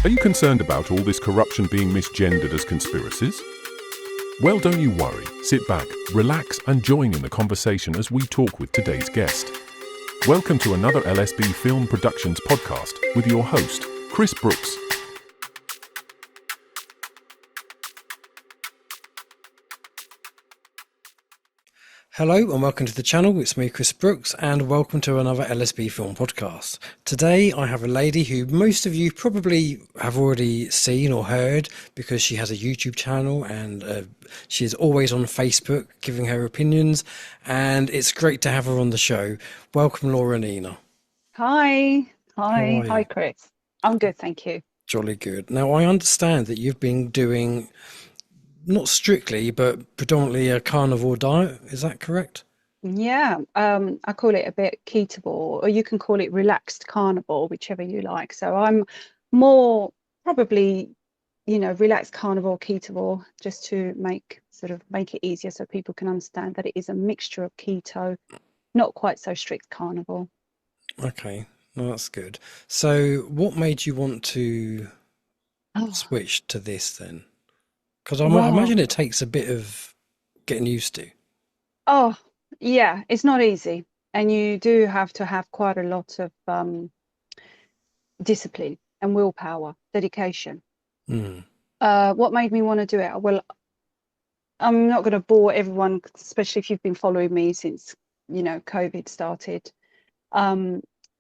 Are you concerned about all this corruption being misgendered as conspiracies? Well, don't you worry. Sit back, relax, and join in the conversation as we talk with today's guest. Welcome to another LSB Film Productions podcast with your host, Chris Brooks. Hello and welcome to the channel. It's me, Chris Brooks, and welcome to another LSB Film podcast. Today I have a lady who most of you probably have already seen or heard because she has a YouTube channel and she is always on Facebook giving her opinions, and it's great to have her on the show. Welcome, Laura Nina. Hi. How are you? Hi, Chris. I'm good, thank you. Jolly good. Now, I understand that you've been doing, not strictly, but predominantly a carnivore diet. Is that correct? Yeah, I call it a bit keto, or you can call it relaxed carnivore, whichever you like. So I'm more probably, relaxed carnivore, keto, just to make it easier so people can understand that it is a mixture of keto, not quite so strict carnivore. Okay, well, that's good. So what made you want to switch to this then? Because I imagine it takes a bit of getting used to. Oh, yeah, it's not easy. And you do have to have quite a lot of discipline and willpower, dedication. What made me want to do it? Well, I'm not going to bore everyone, especially if you've been following me since, COVID started.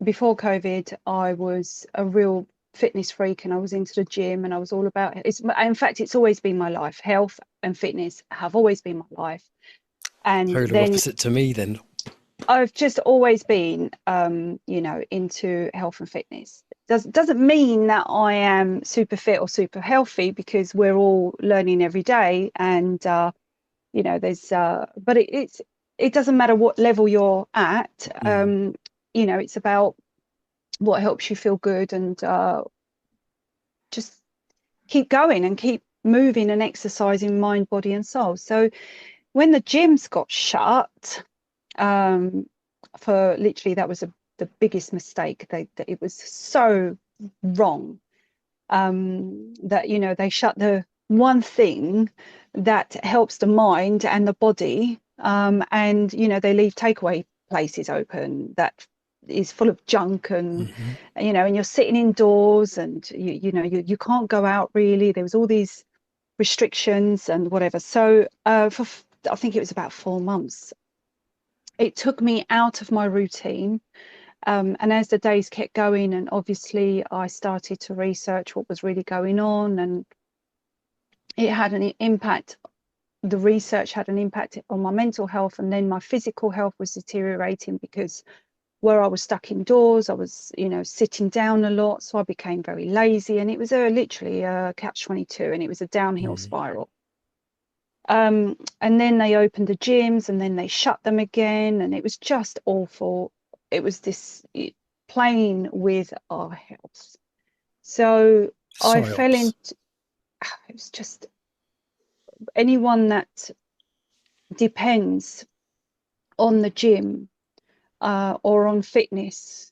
Before COVID, I was a real fitness freak and I was into the gym and I was all about it. In fact, it's always been my life. Health and fitness have always been my life. And Polar then opposite to me then. I've just always been, into health and fitness. Doesn't mean that I am super fit or super healthy, because we're all learning every day. And, but it doesn't matter what level you're at. It's about what helps you feel good, and just keep going and keep moving and exercising mind, body and soul. So when the gyms got shut, for literally, that was the biggest mistake. That it was so wrong, that they shut the one thing that helps the mind and the body, and they leave takeaway places open that is full of junk, and and you're sitting indoors, and you can't go out really. There was all these restrictions and whatever. So for I think it was about 4 months, it took me out of my routine, and as the days kept going, and obviously I started to research what was really going on, and it had an impact. The research had an impact on my mental health, and then my physical health was deteriorating because where I was stuck indoors, I was, sitting down a lot. So I became very lazy, and it was literally a catch-22, and it was a downhill spiral. And then they opened the gyms, and then they shut them again, and it was just awful. It was playing with our health. So I fell into, it was just, anyone that depends on the gym or on fitness,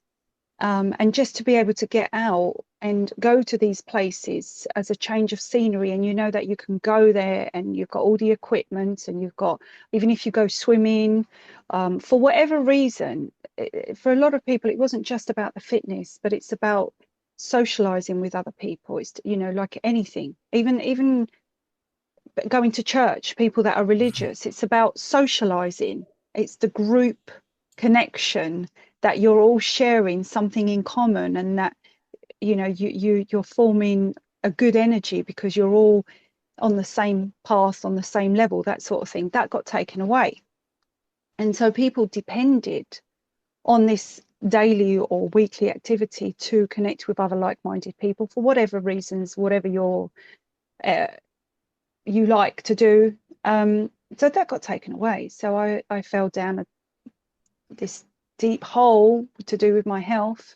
and just to be able to get out and go to these places as a change of scenery, and that you can go there and you've got all the equipment, and you've got, even if you go swimming, for whatever reason, for a lot of people it wasn't just about the fitness, but it's about socializing with other people. It's like anything, even going to church, people that are religious, it's about socializing. It's the group connection, that you're all sharing something in common, and that you're forming a good energy because you're all on the same path, on the same level, that sort of thing. That got taken away, and so people depended on this daily or weekly activity to connect with other like-minded people for whatever reasons, whatever you like to do. So that got taken away. So I fell down this deep hole to do with my health,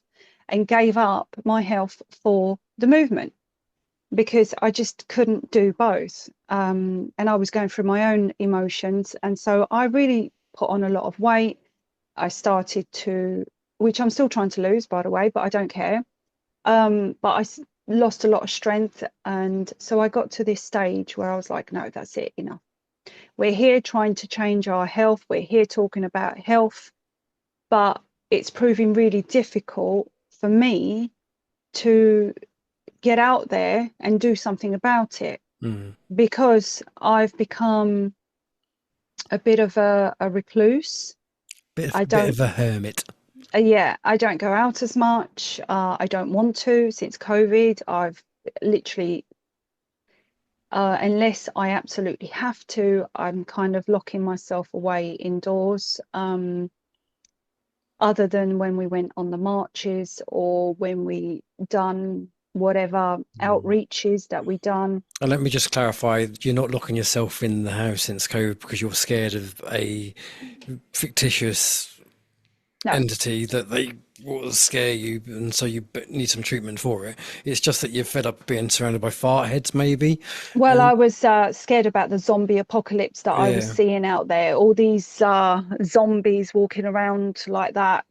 and gave up my health for the movement, because I just couldn't do both. And I was going through my own emotions, and so I really put on a lot of weight. I started to, which I'm still trying to lose, by the way, but I don't care. But lost a lot of strength. And so I got to this stage where I was like, no, that's it, enough. We're here trying to change our health. We're here talking about health, but it's proving really difficult for me to get out there and do something about it, because I've become a bit of a recluse. Bit of a hermit. Yeah, I don't go out as much. I don't want to. Since COVID, I've literally, unless I absolutely have to, I'm kind of locking myself away indoors. Other than when we went on the marches or when we done whatever outreaches that we done. And let me just clarify, you're not locking yourself in the house since COVID because you're scared of a fictitious entity that they will scare you, and so you need some treatment for it. It's just that you're fed up being surrounded by fart heads, maybe. Well, I was scared about the zombie apocalypse that I was seeing out there. All these zombies walking around like that.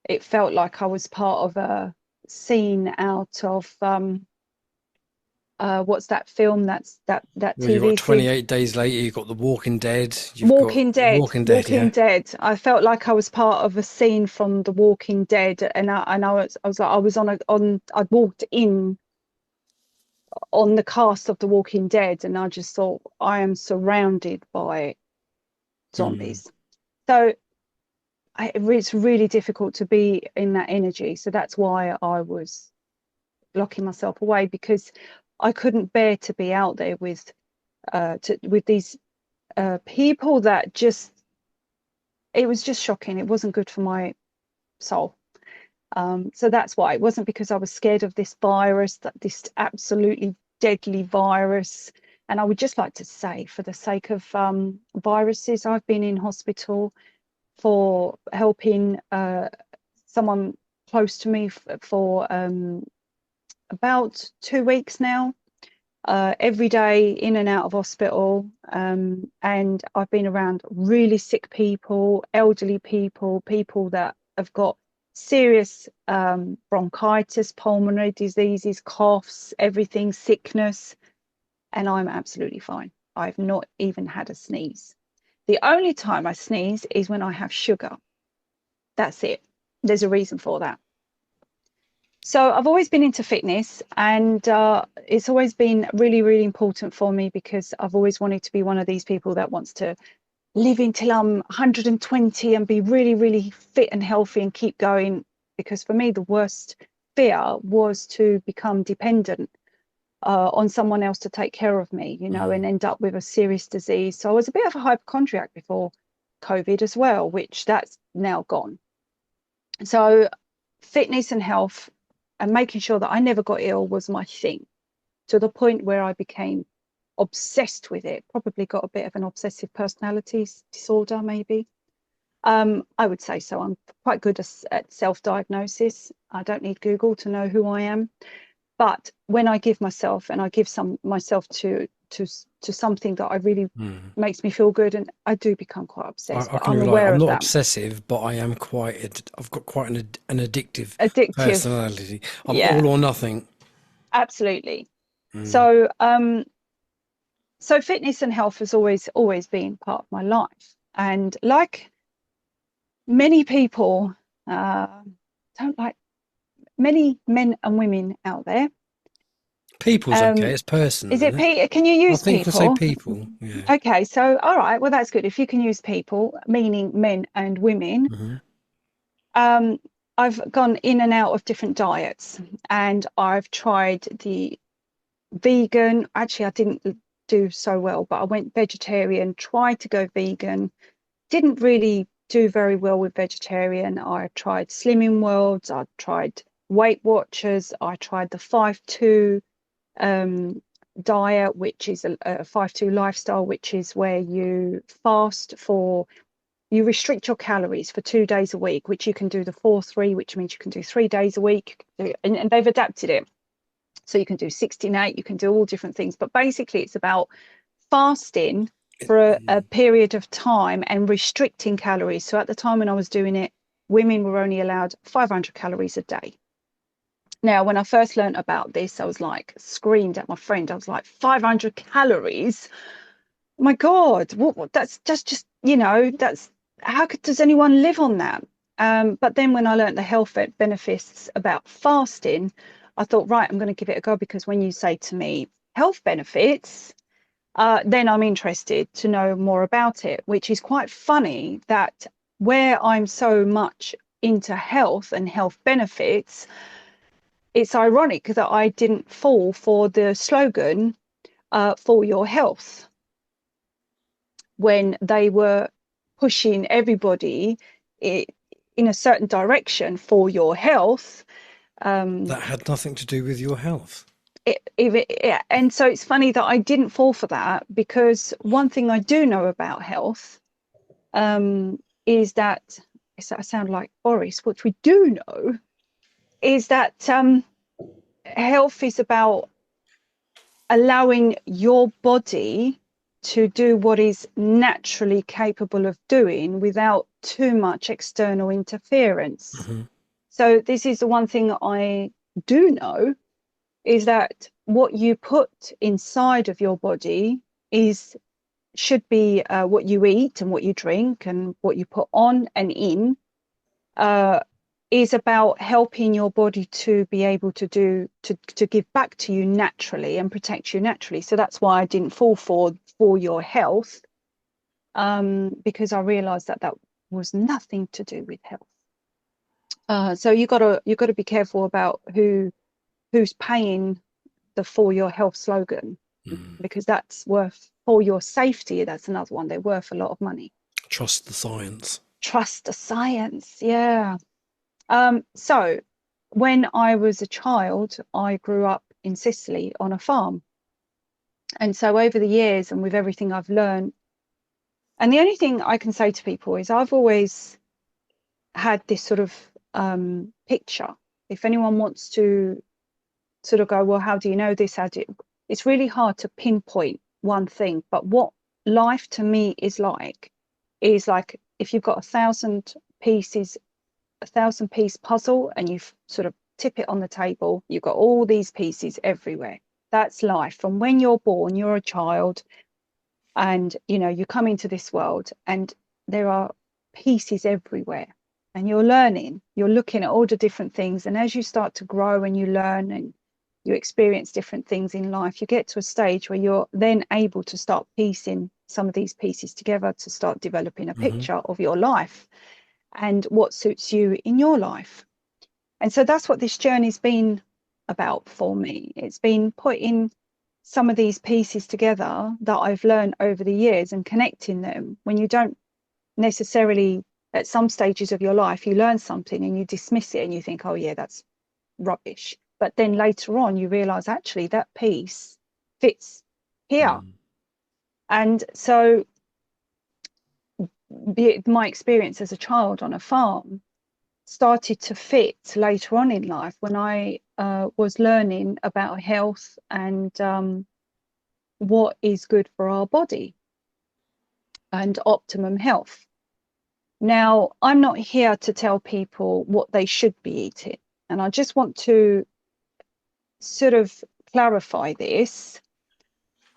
It felt like I was part of a scene out of what's that film? That TV you've got 28 Days Later. You've got The Walking Dead. Walking Dead. Dead. I felt like I was part of a scene from The Walking Dead, and I'd walked in on the cast of The Walking Dead, and I just thought, I am surrounded by zombies. So it's really difficult to be in that energy. So that's why I was locking myself away, because I couldn't bear to be out there with these people that just, it was just shocking. It wasn't good for my soul. So that's why. It wasn't because I was scared of this virus, this absolutely deadly virus. And I would just like to say, for the sake of viruses, I've been in hospital for helping someone close to me for about 2 weeks now, every day in and out of hospital. And I've been around really sick people, elderly people, people that have got serious bronchitis, pulmonary diseases, coughs, everything, sickness, and I'm absolutely fine. I've not even had a sneeze. The only time I sneeze is when I have sugar. That's it. There's a reason for that. So I've always been into fitness, and it's always been really, really important for me, because I've always wanted to be one of these people that wants to live until I'm 120 and be really, really fit and healthy and keep going. Because for me, the worst fear was to become dependent on someone else to take care of me, you know, and end up with a serious disease. So I was a bit of a hypochondriac before COVID as well, which that's now gone. So fitness and health and making sure that I never got ill was my thing, to the point where I became obsessed with it. Probably got a bit of an obsessive personality disorder, maybe. I would say so. I'm quite good at self-diagnosis. I don't need Google to know who I am. But when I give myself, and I give myself to something that I really makes me feel good, and I do become quite obsessed. I'm aware of that. I'm not obsessive, but I am I've got quite an addictive personality. I'm all or nothing. Absolutely. So so fitness and health has always been part of my life. And like many people, don't like many men and women out there. People's okay, it's personal. Is it can you use people? I think people say people. Yeah. Okay, so all right, well that's good. If you can use people, meaning men and women. I've gone in and out of different diets, and I've tried the vegan. Actually, I didn't do so well, but I went vegetarian, tried to go vegan, didn't really do very well with vegetarian. I tried Slimming Worlds, I tried Weight Watchers, I tried the 5-2 diet, which is a 5-2 lifestyle, which is where you fast you restrict your calories for 2 days a week, which you can do the 4-3, which means you can do 3 days a week, and they've adapted it. So you can do 16-8, you can do all different things, but basically it's about fasting for a period of time and restricting calories. So at the time when I was doing it, women were only allowed 500 calories a day. Now, when I first learned about this, I was like, screamed at my friend. I was like, 500 calories. My God, what that's just, that's does anyone live on that? But then when I learned the health benefits about fasting, I thought, right, I'm going to give it a go, because when you say to me health benefits, then I'm interested to know more about it, which is quite funny that where I'm so much into health and health benefits, it's ironic that I didn't fall for the slogan, for your health, when they were pushing everybody in a certain direction for your health. That had nothing to do with your health. And so it's funny that I didn't fall for that, because one thing I do know about health, is that, I sound like Boris, what we do know is that health is about allowing your body to do what is naturally capable of doing without too much external interference. Mm-hmm. So this is the one thing I do know, is that what you put inside of your body should be what you eat and what you drink and what you put on and in, is about helping your body to be able to give back to you naturally and protect you naturally. So that's why I didn't fall for your health, because I realized that was nothing to do with health. So you gotta be careful about who's paying the for your health slogan, because that's worth, for your safety, that's another one, they're worth a lot of money. Trust the science. Trust the science, yeah. So when I was a child, I grew up in Sicily on a farm. And so over the years, and with everything I've learned, and the only thing I can say to people is I've always had this sort of picture. If anyone wants to sort of go, well, how do you know this? It's really hard to pinpoint one thing. But what life to me is like if you've got 1,000 pieces, 1,000-piece puzzle, and you sort of tip it on the table, you've got all these pieces everywhere. That's life. From when you're born, you're a child, and you come into this world, and there are pieces everywhere, and you're learning, you're looking at all the different things, and as you start to grow and you learn and you experience different things in life, you get to a stage where you're then able to start piecing some of these pieces together to start developing a picture of your life and what suits you in your life. And so that's what this journey's been about for me. It's been putting some of these pieces together that I've learned over the years and connecting them. When you don't necessarily, at some stages of your life, you learn something and you dismiss it and you think, oh yeah, that's rubbish. But then later on, you realize actually that piece fits here. And so my experience as a child on a farm started to fit later on in life when I was learning about health and what is good for our body and optimum health. Now, I'm not here to tell people what they should be eating, and I just want to sort of clarify this.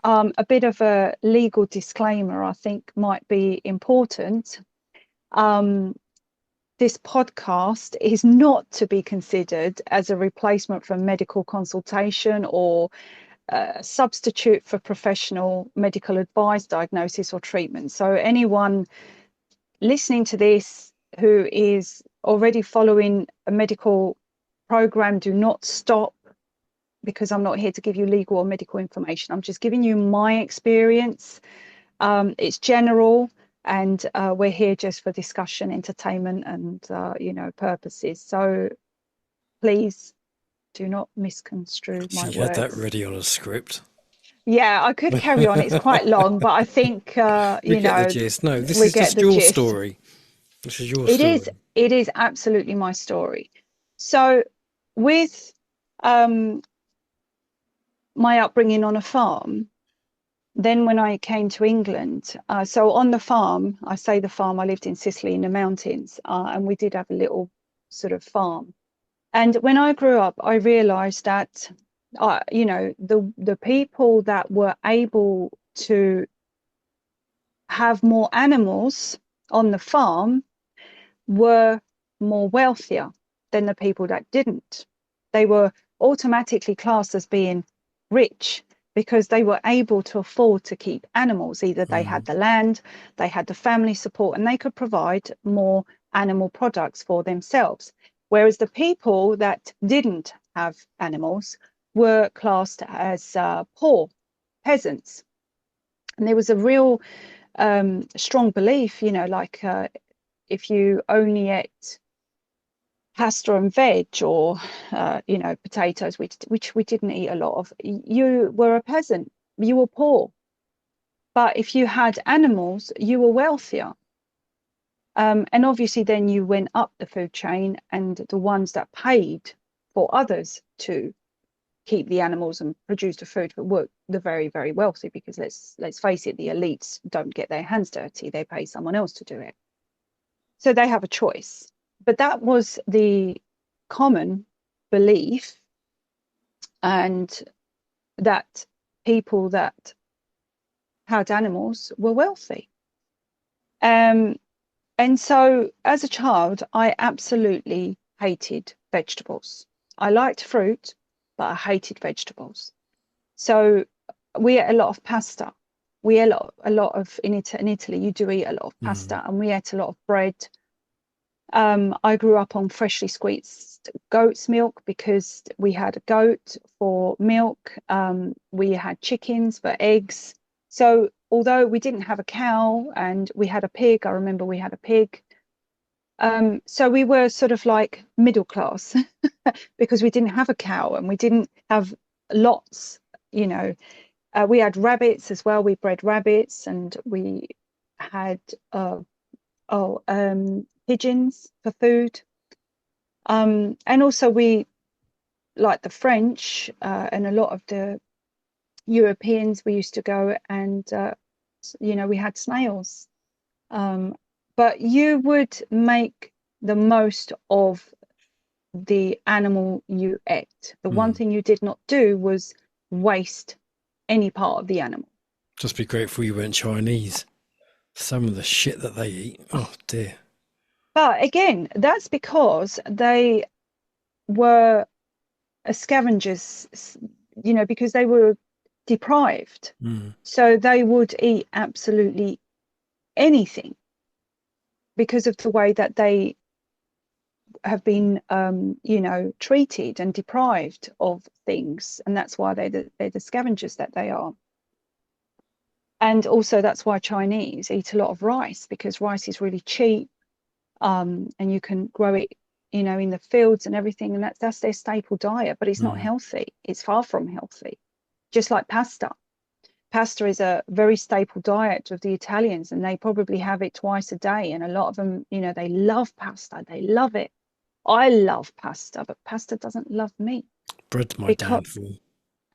A bit of a legal disclaimer, I think, might be important. This podcast is not to be considered as a replacement for medical consultation or a substitute for professional medical advice, diagnosis, or treatment. So anyone listening to this who is already following a medical program, do not stop, because I'm not here to give you legal or medical information. I'm just giving you my experience. It's general, and we're here just for discussion, entertainment, and purposes. So please do not misconstrue my words. You had that ready on a script. Yeah, I could carry on. It's quite long, but I think we get the gist. No, this is just your story. This is your story. It is absolutely my story. So with my upbringing on a farm, then when I came to England, so on the farm, I say the farm, I lived in Sicily in the mountains, and we did have a little sort of farm. And when I grew up, I realized that, you know, the people that were able to have more animals on the farm were more wealthier than the people that didn't. They were automatically classed as being rich because they were able to afford to keep animals. Either they had the land, they had the family support, and they could provide more animal products for themselves. Whereas the people that didn't have animals were classed as poor peasants. And there was a real strong belief, you know, like if you only ate pasta and veg, or you know, potatoes, which we didn't eat a lot of, you were a peasant, you were poor. But if you had animals, you were wealthier. And obviously then you went up the food chain, and the ones that paid for others to keep the animals and produce the food were the very, very wealthy, because let's face it, the elites don't get their hands dirty, they pay someone else to do it. So they have a choice. But that was the common belief, and that people that had animals were wealthy. And so as a child, I absolutely hated vegetables. I liked fruit, but I hated vegetables. So we ate a lot of pasta. We ate a lot of, in Italy, you do eat a lot of pasta, and we ate a lot of bread. I grew up on freshly squeezed goat's milk because we had a goat for milk. We had chickens for eggs. So although we didn't have a cow, and we had a pig, I remember we had a pig. So we were sort of like middle class because we didn't have a cow and we didn't have lots, you know. We had rabbits as well. We bred rabbits, and we had pigeons for food. And also we, like the French and a lot of the Europeans, we used to go and, you know, we had snails. But you would make the most of the animal you ate. The one thing you did not do was waste any part of the animal. Just be grateful you weren't Chinese. Some of the shit that they eat. Oh dear. But again, that's because they were scavengers, you know, because they were deprived. So they would eat absolutely anything because of the way that they have been, you know, treated and deprived of things. And that's why they're the scavengers that they are. And also that's why Chinese eat a lot of rice, because rice is really cheap, and you can grow it, you know, in the fields and everything. And that's their staple diet, but it's not healthy. It's far from healthy. Just like pasta. Pasta is a very staple diet of the Italians, and they probably have it twice a day. And a lot of them, you know, they love pasta. They love it. I love pasta, but pasta doesn't love me. Bread's my downfall.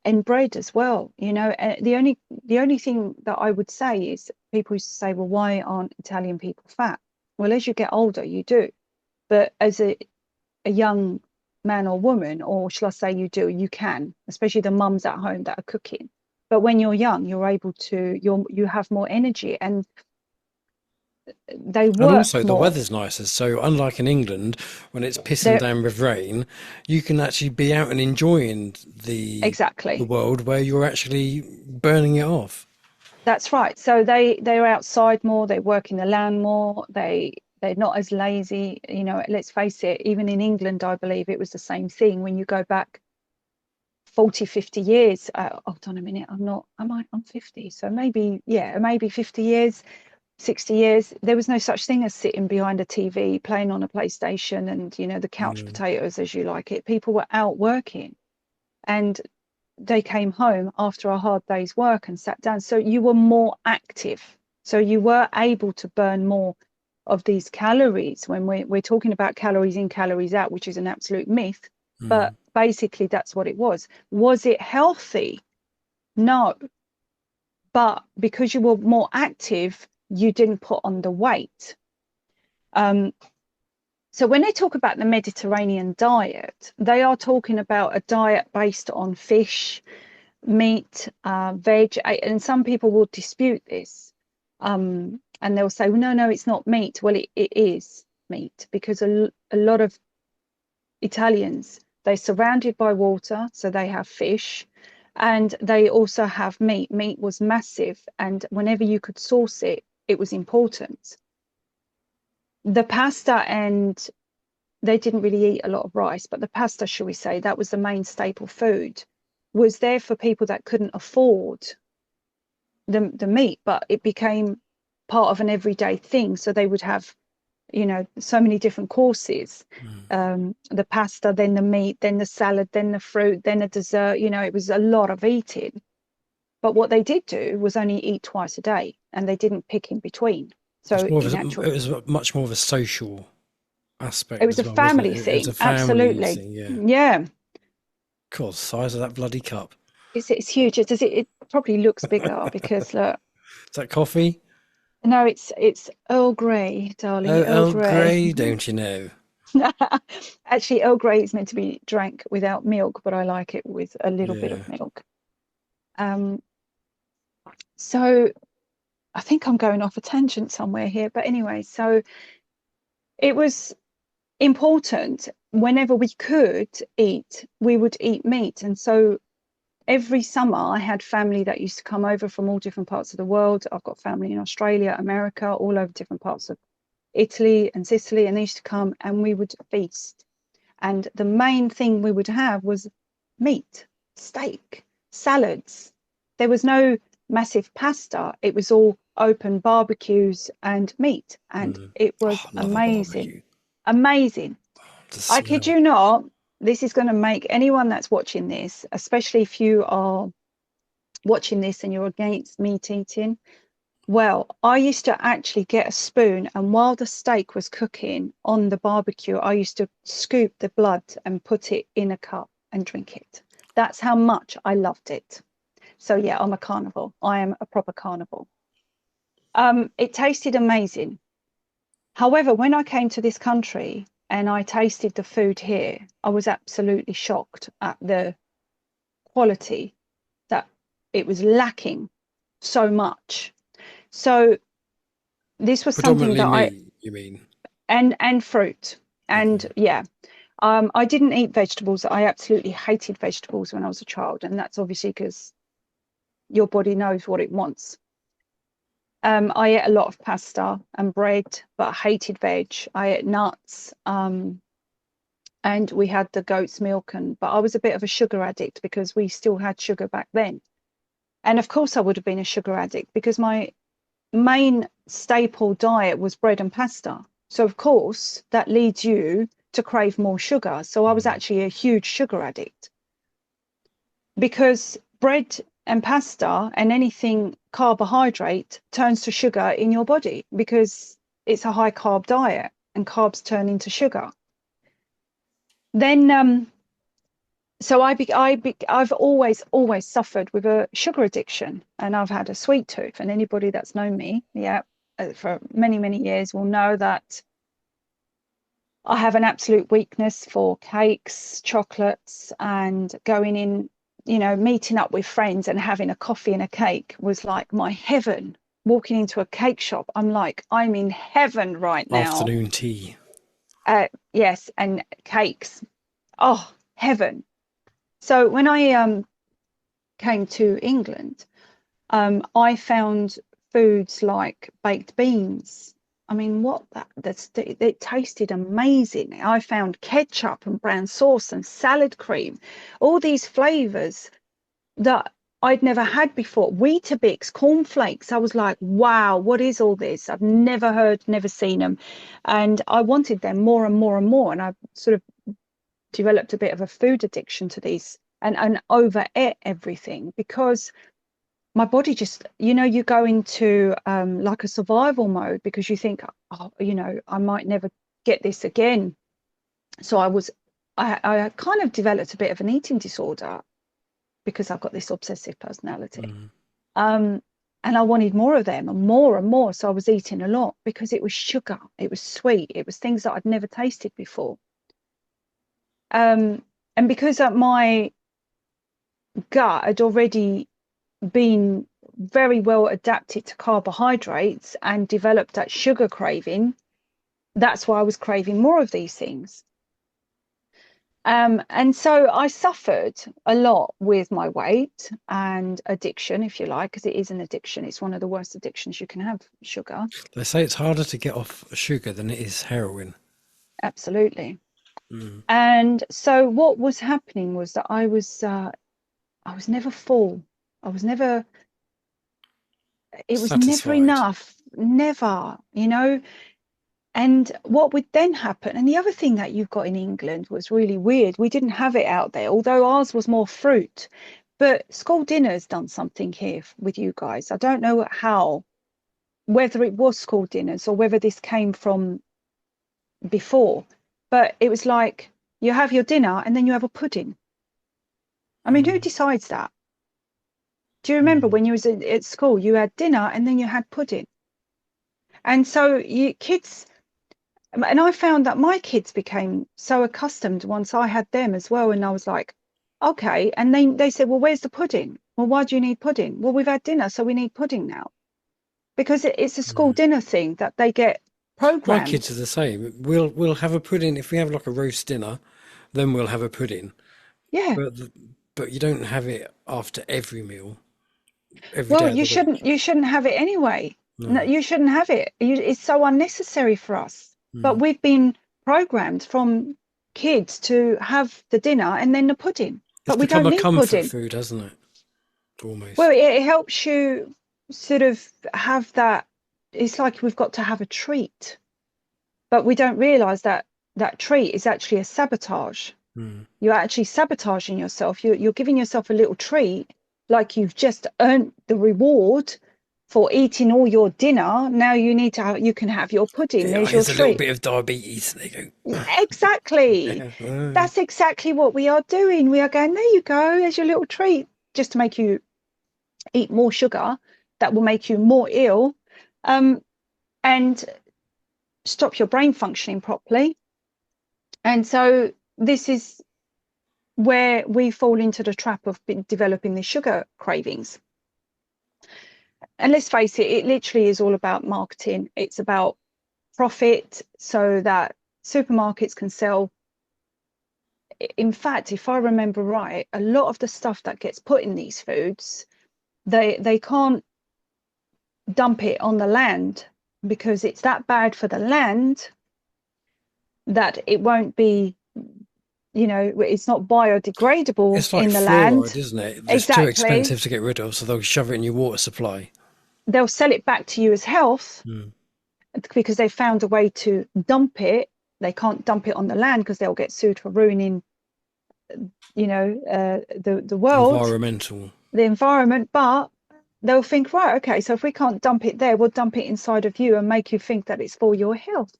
And bread as well, you know. The only thing that I would say is, people used to say, well, why aren't Italian people fat? Well, as you get older, you do. But as a young man or woman, or shall I say you can, especially the mums at home that are cooking. But when you're young, you're able to, you have more energy, and they work. And also the more. weather's nicer. So unlike in England, when it's pissing down with rain, you can actually be out and enjoying the world where you're actually burning it off. That's right. So they're outside more, they work in the land more, they're not as lazy, you know. Let's face it, even in England, I believe it was the same thing. When you go back 40, 50 years, hold on a minute, I'm 50, so maybe 50 years, 60 years, there was no such thing as sitting behind a TV playing on a PlayStation and, you know, the couch potatoes, as you like it. People were out working, and they came home after a hard day's work and sat down. So you were more active. So you were able to burn more of these calories. When we're talking about calories in, calories out, which is an absolute myth, but basically that's what it was. Was it healthy? No. But because you were more active, you didn't put on the weight. So when they talk about the Mediterranean diet, they are talking about a diet based on fish, meat, veg, and some people will dispute this. And they'll say, well, no, it's not meat. Well, it is meat, because a lot of Italians, they're surrounded by water, so they have fish, and they also have meat. Meat was massive, and whenever you could source it, it was important. The pasta, and they didn't really eat a lot of rice, but the pasta, shall we say, that was the main staple food, was there for people that couldn't afford the meat, but it became part of an everyday thing. So they would have, so many different courses. The pasta, then the meat, then the salad, then the fruit, then a dessert. It was a lot of eating. But what they did do was only eat twice a day, and they didn't pick in between. So it was much more of a social aspect. It was a family thing. It was a family Absolutely thing, yeah. God, the size of that bloody cup. It's huge. It probably looks bigger because look. Is that coffee? No, it's Earl Grey, darling. Earl Grey, don't you know? Actually, Earl Grey is meant to be drank without milk, but I like it with a little bit of milk. So I think I'm going off a tangent somewhere here, but anyway, so it was important. Whenever we could eat, we would eat meat. And so every summer I had family that used to come over from all different parts of the world. I've got family in Australia, America, all over different parts of Italy and Sicily, and they used to come and we would feast. And the main thing we would have was meat, steak, salads. There was no massive pasta. It was all open barbecues and meat. And it was amazing. Amazing. I kid you not, this is going to make anyone that's watching this, especially if you are watching this and you're against meat eating. Well, I used to actually get a spoon, and while the steak was cooking on the barbecue, I used to scoop the blood and put it in a cup and drink it. That's how much I loved it. So yeah, I'm a carnivore. I am a proper carnivore. It tasted amazing. However, when I came to this country and I tasted the food here, I was absolutely shocked at the quality, that it was lacking so much. So this was something that you mean? And fruit. And I didn't eat vegetables. I absolutely hated vegetables when I was a child. And that's obviously because your body knows what it wants. I ate a lot of pasta and bread, but I hated veg. I ate nuts, and we had the goat's milk. But I was a bit of a sugar addict because we still had sugar back then. And of course I would have been a sugar addict because my main staple diet was bread and pasta. So of course that leads you to crave more sugar. So I was actually a huge sugar addict, because bread and pasta and anything carbohydrate turns to sugar in your body, because it's a high carb diet and carbs turn into sugar. Then so I've always suffered with a sugar addiction, and I've had a sweet tooth. And anybody that's known me for many years will know that I have an absolute weakness for cakes, chocolates, and going in, meeting up with friends and having a coffee and a cake was like my heaven. Walking into a cake shop, I'm like, I'm in heaven right now. Afternoon tea. Yes, and cakes. Oh, heaven. So when I came to England, I found foods like baked beans. I mean, it tasted amazing. I found ketchup and brown sauce and salad cream, all these flavors that I'd never had before. Weetabix, cornflakes. I was like, wow, what is all this? I've never heard, never seen them. And I wanted them more and more and more. And I sort of developed a bit of a food addiction to these, and overate everything, because my body just, you go into like a survival mode, because you think, I might never get this again. So I kind of developed a bit of an eating disorder because I've got this obsessive personality. And I wanted more of them and more and more. So I was eating a lot because it was sugar, it was sweet, it was things that I'd never tasted before. And because my gut had already been very well adapted to carbohydrates and developed that sugar craving, that's why I was craving more of these things. And so I suffered a lot with my weight and addiction, if you like, because it is an addiction. It's one of the worst addictions you can have, sugar. They say it's harder to get off sugar than it is heroin. Absolutely. And so what was happening was that I was never full. I was never, it was never Satisfied. enough, never, you know. And what would then happen, and the other thing that you've got in England was really weird. We didn't have it out there, although ours was more fruit. But school dinner's done something here with you guys. I don't know how, whether it was school dinners or whether this came from before, but it was like you have your dinner and then you have a pudding. I mean, who decides that? Do you remember when you was at school, you had dinner and then you had pudding? And so you kids, and I found that my kids became so accustomed once I had them as well. And I was like, okay. And then they said, well, where's the pudding? Well, why do you need pudding? Well, we've had dinner, so we need pudding now. Because it's a school dinner thing that they get programmed. My kids are the same. We'll have a pudding if we have like a roast dinner, then we'll have a pudding. Yeah. But you don't have it after every meal. Well, you shouldn't have it anyway. No, you shouldn't have it. It's so unnecessary for us. But we've been programmed from kids to have the dinner and then the pudding. But we don't need pudding. It's become a comfort food, hasn't it? Almost. Well, it helps you sort of have that. It's like we've got to have a treat, but we don't realize that that treat is actually a sabotage. You're actually sabotaging yourself. You're giving yourself a little treat, like you've just earned the reward for eating all your dinner. Now you can have your pudding. There's your treat. A little bit of diabetes. There you go. Exactly. That's exactly what we are doing. We are going, there you go, there's your little treat, just to make you eat more sugar that will make you more ill, and stop your brain functioning properly. And so this is where we fall into the trap of developing the sugar cravings. And let's face it, it literally is all about marketing. It's about profit so that supermarkets can sell. In fact, if I remember right, a lot of the stuff that gets put in these foods, they can't dump it on the land because it's that bad for the land that it won't be, it's not biodegradable. It's like in the fluoride, land, isn't it? It's exactly. too expensive to get rid of, so they'll shove it in your water supply. They'll sell it back to you as health because they found a way to dump it. They can't dump it on the land because they'll get sued for ruining, the world, the environment. But they'll think, right, okay, so if we can't dump it there, we'll dump it inside of you and make you think that it's for your health.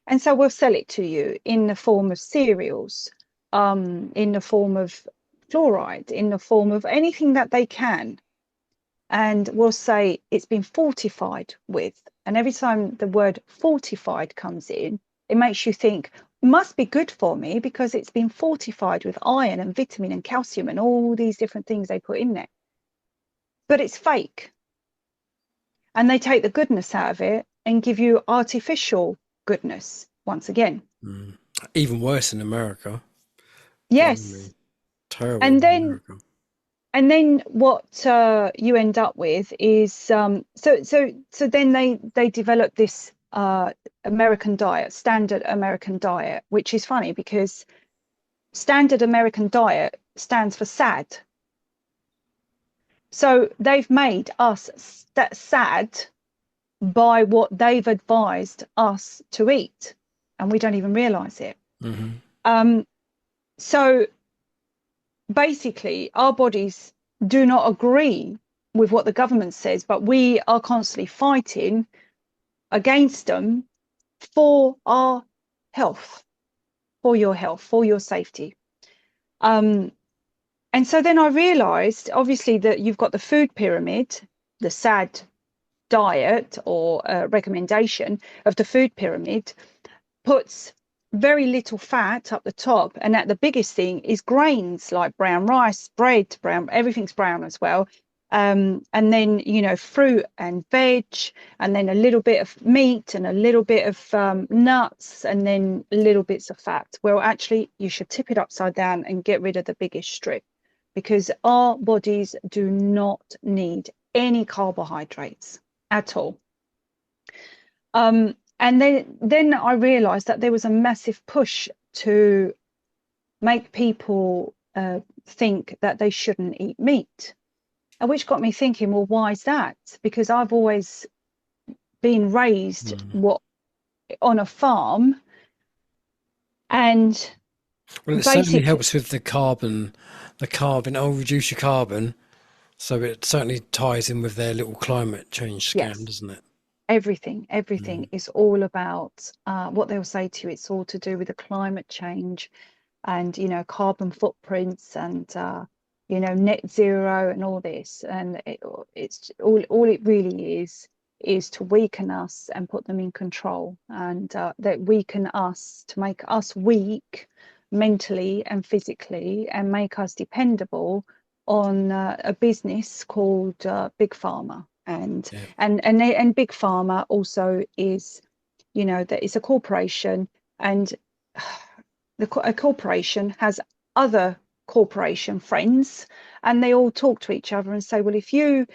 And so we'll sell it to you in the form of cereals, in the form of fluoride, in the form of anything that they can. And we'll say it's been fortified with. And every time the word fortified comes in, it makes you think, must be good for me because it's been fortified with iron and vitamin and calcium and all these different things they put in there. But it's fake. And they take the goodness out of it and give you artificial goodness once again. Even worse in America. Yes. Terrible. And then what you end up with is so then they develop this American diet, standard American diet, which is funny because standard American diet stands for SAD. So they've made us sad by what they've advised us to eat, and we don't even realize it. So basically, our bodies do not agree with what the government says, but we are constantly fighting against them for our health, for your health, for your safety. And so then I realized, obviously, that you've got the food pyramid, the SAD diet or recommendation of the food pyramid, puts very little fat up the top, and at the biggest thing is grains like brown rice, bread, brown, everything's brown as well. And then, you know, fruit and veg, and then a little bit of meat and a little bit of nuts, and then little bits of fat. Well, actually, you should tip it upside down and get rid of the biggest strip, because our bodies do not need any carbohydrates at all. And then I realized that there was a massive push to make people think that they shouldn't eat meat, which got me thinking, well, why is that? Because I've always been raised on a farm, and Well, it certainly helps with the carbon. It'll reduce your carbon. So it certainly ties in with their little climate change scam, doesn't it? Everything is all about what they'll say to you. It's all to do with the climate change and, you know, carbon footprints and, you know, net zero and all this. And it's all it really is to weaken us and put them in control, and that weaken us to make us weak mentally and physically, and make us dependable on a business called Big Pharma. And Big Pharma also is, you know, that it's a corporation, and a corporation has other corporation friends, and they all talk to each other and say, well, if you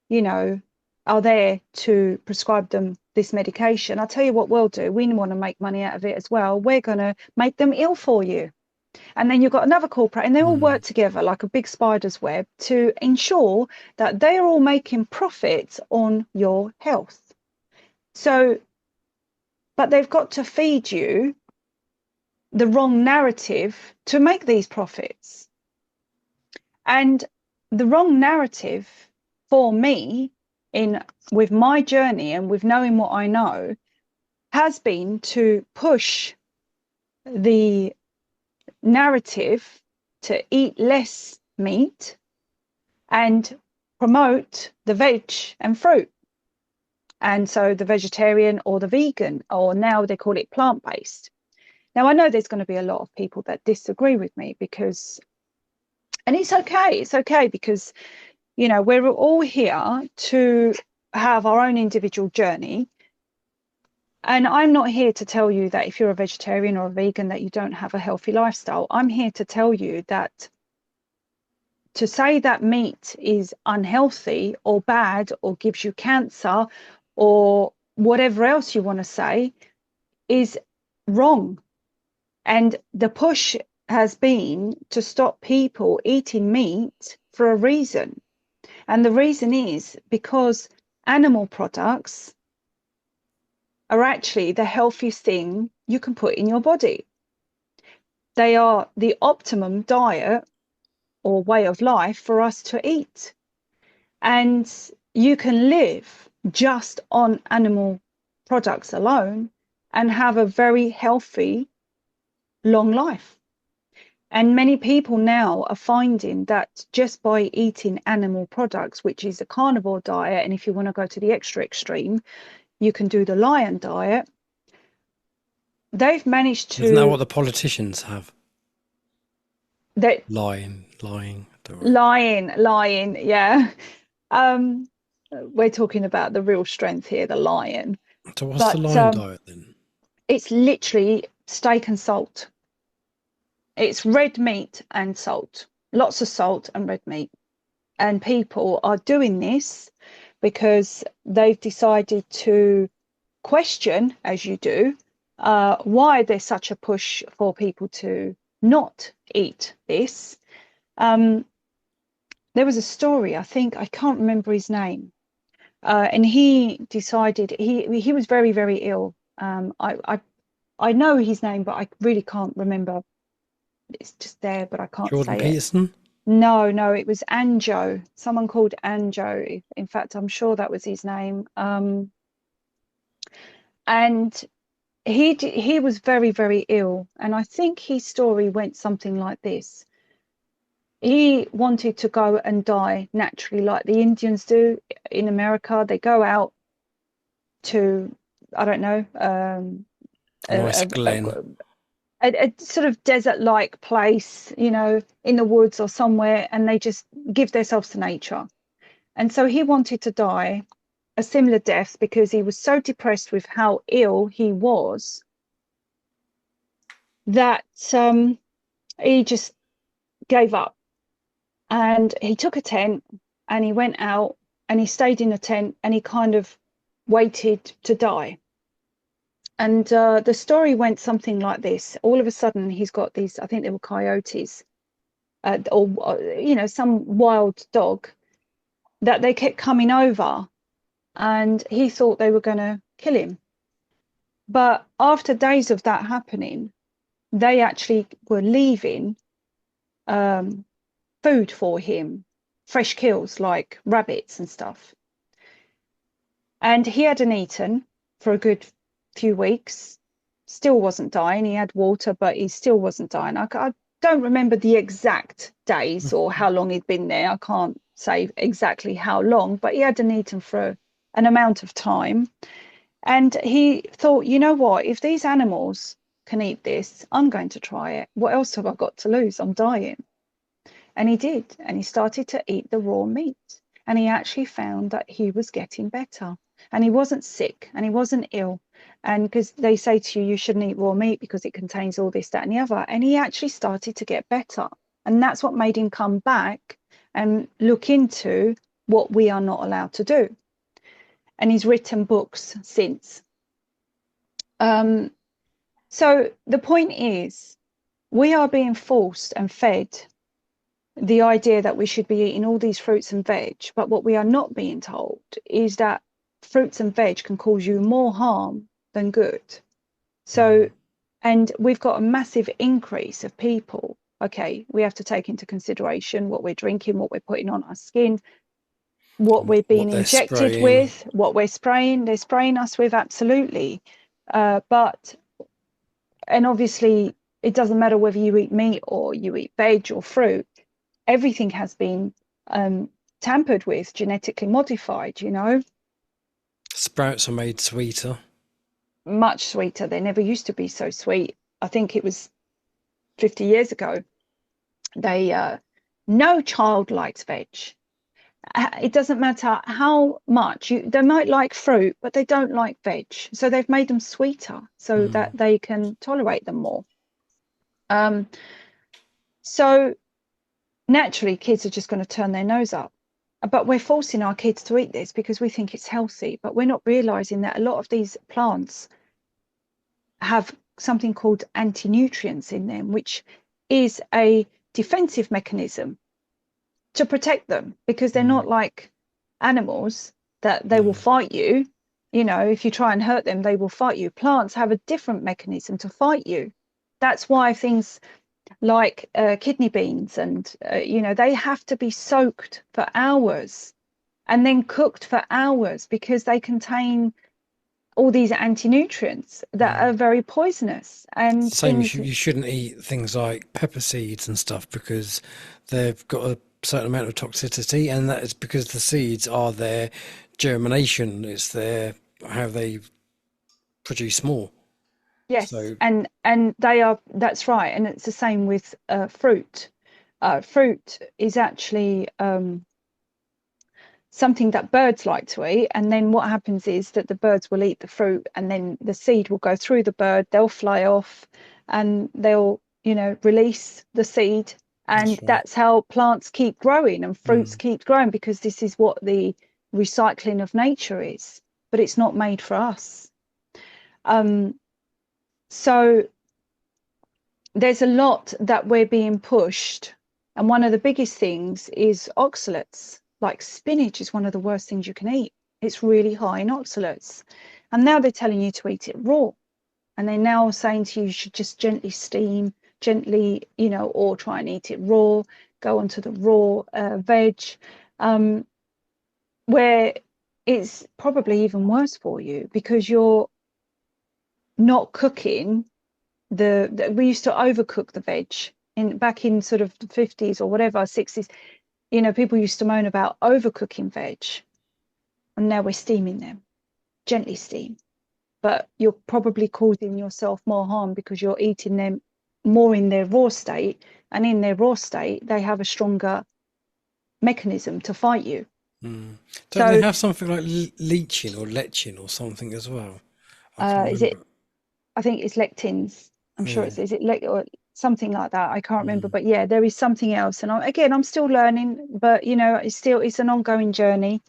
know, are there to prescribe them this medication, I'll tell you what we'll do. We want to make money out of it as well. We're going to make them ill for you. And then you've got another corporate, and they all work together like a big spider's web to ensure that they're all making profits on your health. So, but they've got to feed you the wrong narrative to make these profits. And the wrong narrative for me, with my journey and with knowing what I know, has been to push the narrative to eat less meat and promote the veg and fruit. And so the vegetarian or the vegan, or now they call it plant-based. Now, I know there's going to be a lot of people that disagree with me, because, and it's okay, because, you know, we're all here to have our own individual journey. And I'm not here to tell you that if you're a vegetarian or a vegan that you don't have a healthy lifestyle. I'm here to tell you that to say that meat is unhealthy or bad or gives you cancer or whatever else you want to say is wrong. And the push has been to stop people eating meat for a reason. And the reason is because animal products are actually the healthiest thing you can put in your body. They are the optimum diet or way of life for us to eat. And you can live just on animal products alone and have a very healthy, long life. And many people now are finding that just by eating animal products, which is a carnivore diet, and if you want to go to the extra extreme, you can do the lion diet. They've managed to... Isn't that what the politicians have? Lying, yeah. We're talking about the real strength here, the lion. So what's the lion diet then? It's literally steak and salt. It's red meat and salt. Lots of salt and red meat. And people are doing this because they've decided to question, as you do, why there's such a push for people to not eat this. There was a story, I can't remember his name, and he decided he was very, very ill. I know his name, but I really can't remember. It's just there, but I can't Jordan say Peterson? it. No, it was Anjo, someone called Anjo. In fact, I'm sure that was his name. And he was very, very ill. And I think his story went something like this. he wanted to go and die naturally, like the Indians do in America. They go out to, I don't know, A nice glen. a sort of desert-like place, you know, in the woods or somewhere, and they just give themselves to nature. And so he wanted to die a similar death because he was so depressed with how ill he was that he just gave up. And he took a tent and he went out and he stayed in a tent and he kind of waited to die. And the story went something like this. All of a sudden, he's got these, I think they were coyotes, or, you know, some wild dog that they kept coming over, and he thought they were going to kill him. But after days of that happening, they actually were leaving food for him, fresh kills like rabbits and stuff. And he hadn't eaten for a good few weeks, still wasn't dying. He had water, but he still wasn't dying. I don't remember the exact days or how long he'd been there. I can't say exactly how long, but he hadn't eaten for an amount of time. And he thought, you know what, if these animals can eat this, I'm going to try it. What else have I got to lose? I'm dying. And he did. And he started to eat the raw meat. And he actually found that he was getting better. And he wasn't sick and he wasn't ill. And because they say to you, you shouldn't eat raw meat because it contains all this, that, and the other. And he actually started to get better. And that's what made him come back and look into what we are not allowed to do. And he's written books since. So the point is, we are being forced and fed the idea that we should be eating all these fruits and veg. But what we are not being told is that fruits and veg can cause you more harm than good. So, and we've got a massive increase of people. Okay, we have to take into consideration what we're drinking, what we're putting on our skin, what we're being injected with, what we're spraying. They're spraying us with, absolutely. But, and obviously, it doesn't matter whether you eat meat or you eat veg or fruit. Everything has been tampered with, genetically modified, you know. Sprouts are made sweeter. Much sweeter. They never used to be so sweet. I think it was 50 years ago. No child likes veg. It doesn't matter how much they might like fruit, but they don't like veg. So they've made them sweeter so that they can tolerate them more. So naturally, kids are just going to turn their nose up. But we're forcing our kids to eat this because we think it's healthy. But we're not realizing that a lot of these plants have something called anti-nutrients in them, which is a defensive mechanism to protect them, because they're not like animals that they will fight you. You know, if you try and hurt them, they will fight you. Plants have a different mechanism to fight you. That's why things like kidney beans and, you know, they have to be soaked for hours and then cooked for hours because they contain all these anti-nutrients that are very poisonous. And same, you shouldn't eat things like pepper seeds and stuff because they've got a certain amount of toxicity, and that is because the seeds are their germination, it's their how they produce more. Yes, so, and they are, that's right. And it's the same with fruit. Fruit is actually something that birds like to eat, and then what happens is that the birds will eat the fruit, and then the seed will go through the bird, they'll fly off, and they'll, you know, release the seed, and that's how plants keep growing and fruits keep growing, because this is what the recycling of nature is, but it's not made for us. So there's a lot that we're being pushed, and one of the biggest things is oxalates. Like spinach is one of the worst things you can eat. It's really high in oxalates, and now they're telling you to eat it raw, and they're now saying to you, you should just gently steam, gently, you know, or try and eat it raw, go onto the raw veg, where it's probably even worse for you because you're not cooking we used to overcook the veg, back in sort of the 50s or whatever, 60s, you know, people used to moan about overcooking veg, and now we're steaming them, gently steam. But you're probably causing yourself more harm because you're eating them more in their raw state, and in their raw state, they have a stronger mechanism to fight you. Don't they So have something like leeching or leching or something as well? I can't is it? remember. I think it's lectins. I'm sure Yeah. it's is it or something like that. I can't remember, Mm. but yeah, there is something else. And I'm still learning, but you know, it's an ongoing journey.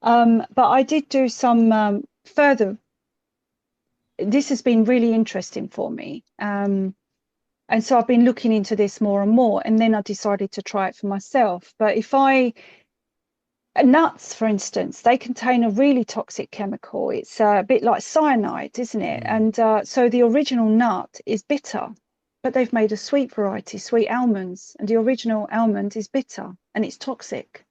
But I did do some further. This has been really interesting for me. And so I've been looking into this more and more, and then I decided to try it for myself. But nuts, for instance, they contain a really toxic chemical. It's a bit like cyanide, isn't it? Mm. And so the original nut is bitter, but they've made a sweet variety, sweet almonds, and the original almond is bitter and it's toxic.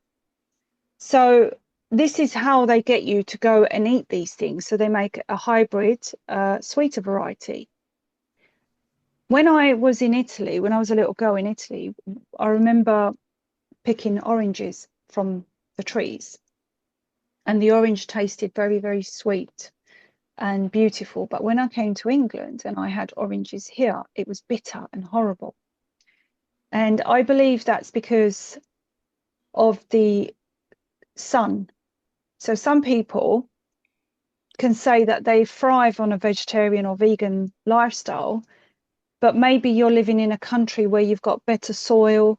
So this is how they get you to go and eat these things. So they make a hybrid, sweeter variety. When I was in Italy, when I was a little girl in Italy, I remember picking oranges from the trees, and the orange tasted very, very sweet and beautiful. But when I came to England and I had oranges here, it was bitter and horrible. And I believe that's because of the sun. So some people can say that they thrive on a vegetarian or vegan lifestyle, but maybe you're living in a country where you've got better soil,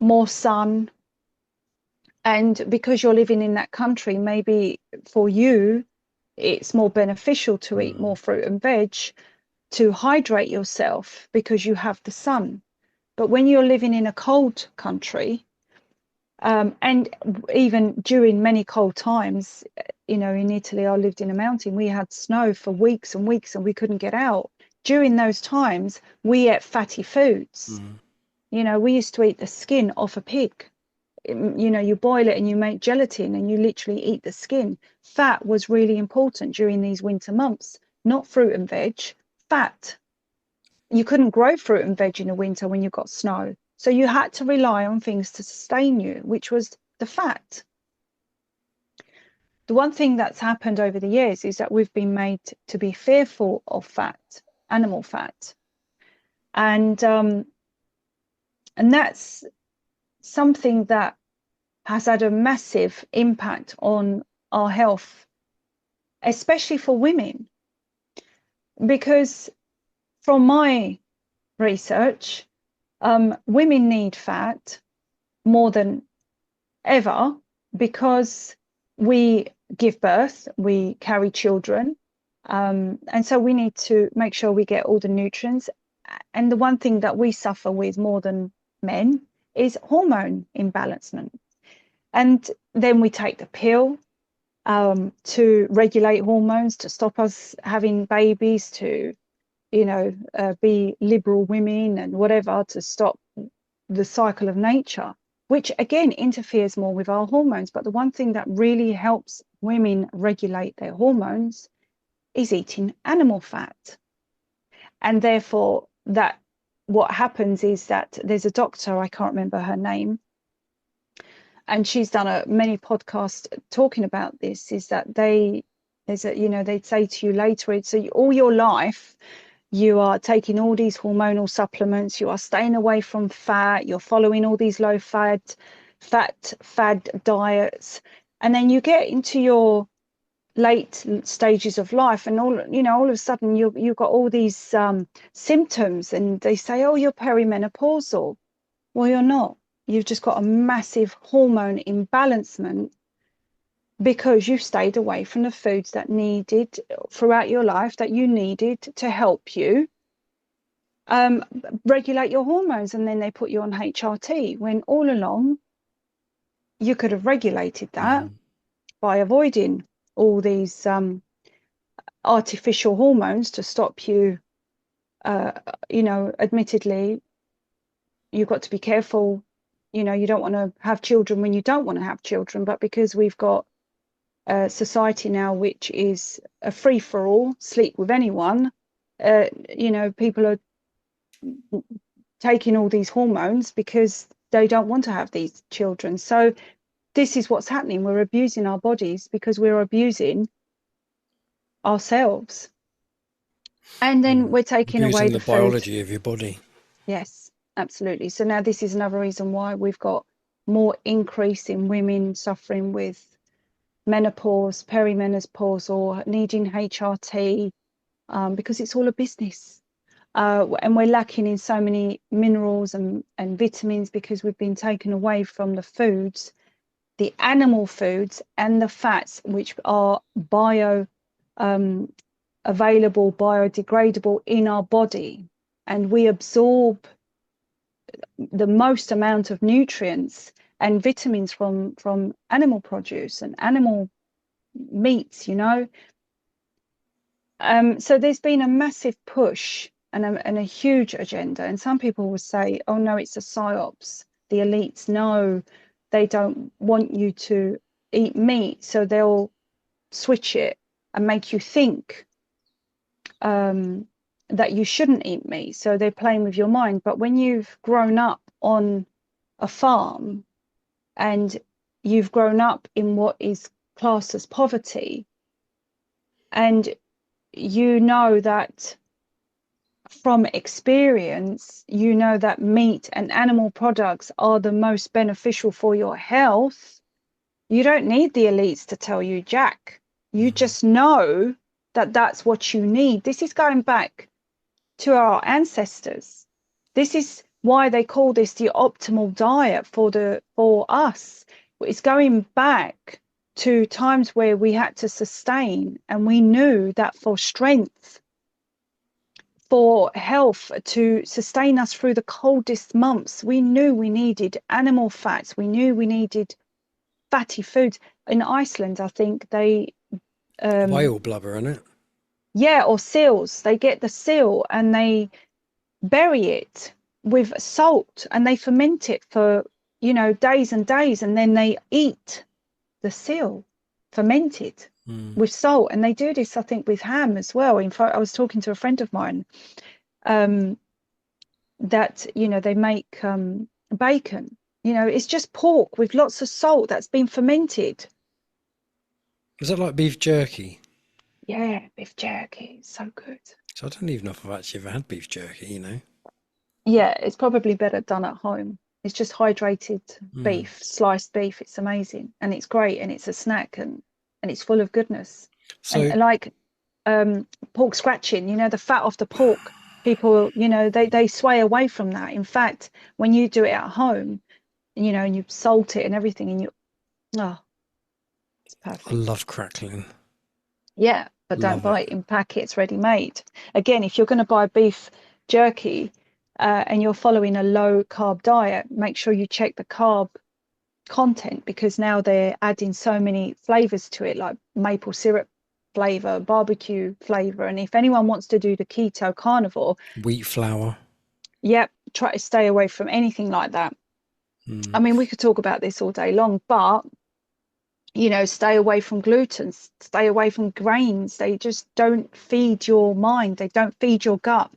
more sun, and because you're living in that country, maybe for you it's more beneficial to eat more fruit and veg to hydrate yourself because you have the sun. But when you're living in a cold country, and even during many cold times, you know, in Italy, I lived in a mountain, we had snow for weeks and weeks and we couldn't get out. During those times, we ate fatty foods. You know, we used to eat the skin off a pig. You know, you boil it and you make gelatin and you literally eat the skin. Fat was really important during these winter months, not fruit and veg, fat. You couldn't grow fruit and veg in the winter when you got snow. So you had to rely on things to sustain you, which was the fat. The one thing that's happened over the years is that we've been made to be fearful of fat, animal fat. And that's something that has had a massive impact on our health, especially for women. Because from my research, women need fat more than ever because we give birth, we carry children, and so we need to make sure we get all the nutrients. And the one thing that we suffer with more than men is hormone imbalancement. And then we take the pill to regulate hormones, to stop us having babies, to, you know, be liberal women and whatever, to stop the cycle of nature, which again interferes more with our hormones. But the one thing that really helps women regulate their hormones is eating animal fat. And therefore, that what happens is that there's a doctor, I can't remember her name, and she's done many podcasts talking about this, is that they'd say to you later, so all your life you are taking all these hormonal supplements, you are staying away from fat, you're following all these low fat diets, and then you get into your late stages of life and all of a sudden you've got all these symptoms, and they say, oh, you're perimenopausal. Well, you're not. You've just got a massive hormone imbalancement because you stayed away from the foods that needed throughout your life, that you needed to help you regulate your hormones. And then they put you on HRT when all along you could have regulated that by avoiding all these artificial hormones to stop you. Admittedly, you've got to be careful. You know, you don't want to have children when you don't want to have children, but because we've got a society now which is a free-for-all, sleep with anyone, people are taking all these hormones because they don't want to have these children. So this is what's happening. We're abusing our bodies because we're abusing ourselves. And then we're taking away Abusing the the food. biology of your body. Yes, absolutely. So now this is another reason why we've got more increase in women suffering with menopause, perimenopause, or needing HRT, because it's all a business. And we're lacking in so many minerals and vitamins because we've been taken away from the foods, the animal foods and the fats, which are available, biodegradable in our body. And we absorb the most amount of nutrients and vitamins from animal produce and animal meats, you know. So there's been a massive push and a huge agenda. And some people will say, oh, no, it's a psyops. The elites know they don't want you to eat meat, so they'll switch it and make you think that you shouldn't eat meat. So they're playing with your mind. But when you've grown up on a farm and you've grown up in what is classed as poverty, and you know that from experience, you know that meat and animal products are the most beneficial for your health, you don't need the elites to tell you jack. You just know that that's what you need. This is going back to our ancestors. This is why they call this the optimal diet for us. It's going back to times where we had to sustain, and we knew that for strength, for health, to sustain us through the coldest months, we knew we needed animal fats. We knew we needed fatty foods. In Iceland, I think they Whale blubber, isn't it? yeah, or seals. They get the seal and they bury it with salt and they ferment it for, you know, days and days, and then they eat the seal fermented with salt. And they do this, I think, with ham as well. In fact, I was talking to a friend of mine that, you know, they make bacon. You know, it's just pork with lots of salt that's been fermented. Is that like beef jerky? Yeah, beef jerky. It's so good. So I don't even know if I've actually ever had beef jerky, you know. Yeah, it's probably better done at home. It's just hydrated beef, sliced beef. It's amazing and it's great, and it's a snack, and it's full of goodness. So And like pork scratching, you know, the fat off the pork, people, you know, they sway away from that. In fact, when you do it at home, you know, and you salt it and everything, and it's perfect. I love crackling. Yeah, but don't buy it in packets ready made. Again, if you're going to buy beef jerky and you're following a low carb diet, make sure you check the carb content, because now they're adding so many flavors to it, like maple syrup flavor, barbecue flavor. And if anyone wants to do the keto carnivore, Wheat flour. yep, try to stay away from anything like that. I mean, we could talk about this all day long, but you know, stay away from gluten, stay away from grains. They just don't feed your mind. They don't feed your gut.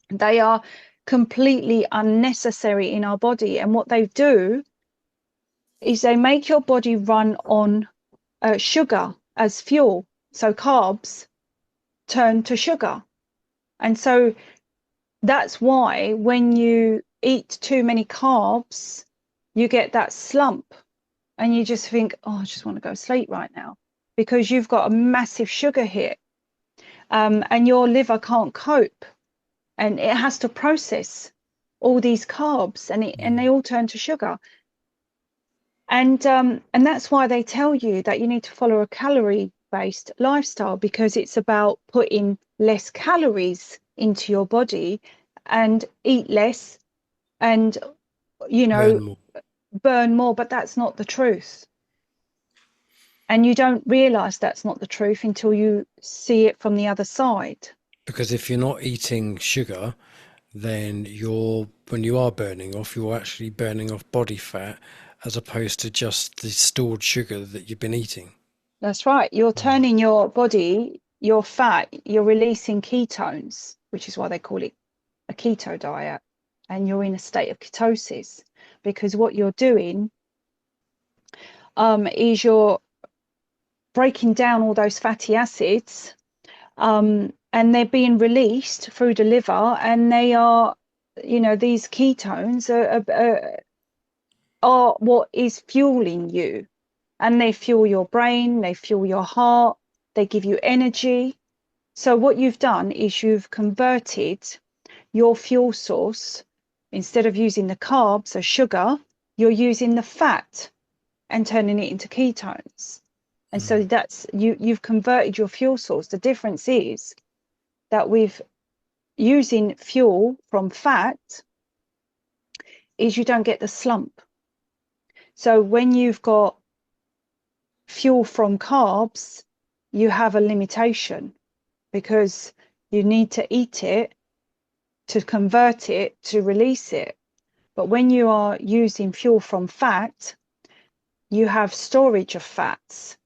They are completely unnecessary in our body. And what they do is they make your body run on sugar as fuel. So carbs turn to sugar. And so that's why when you eat too many carbs, you get that slump. And you just think, oh, I just want to go to sleep right now, because you've got a massive sugar hit, and your liver can't cope, and it has to process all these carbs, and they all turn to sugar. And that's why they tell you that you need to follow a calorie-based lifestyle, because it's about putting less calories into your body and eat less, and you know, burn more. But that's not the truth, and you don't realize that's not the truth until you see it from the other side. Because if you're not eating sugar, then when you are burning off, you're actually burning off body fat as opposed to just the stored sugar that you've been eating. That's right. You're turning your body, your fat, you're releasing ketones, which is why they call it a keto diet. and you're in a state of ketosis, because what you're doing is you're breaking down all those fatty acids, and they're being released through the liver, and they are, these ketones are what is fueling you, and they fuel your brain, they fuel your heart, they give you energy. So what you've done is you've converted your fuel source. Instead of using the carbs or sugar, you're using the fat and turning it into ketones. And so that's you've converted your fuel source. The difference is that with using fuel from fat is you don't get the slump. So when you've got fuel from carbs, you have a limitation, because you need to eat it to convert it to release it. But when you are using fuel from fat, you have storage of fats,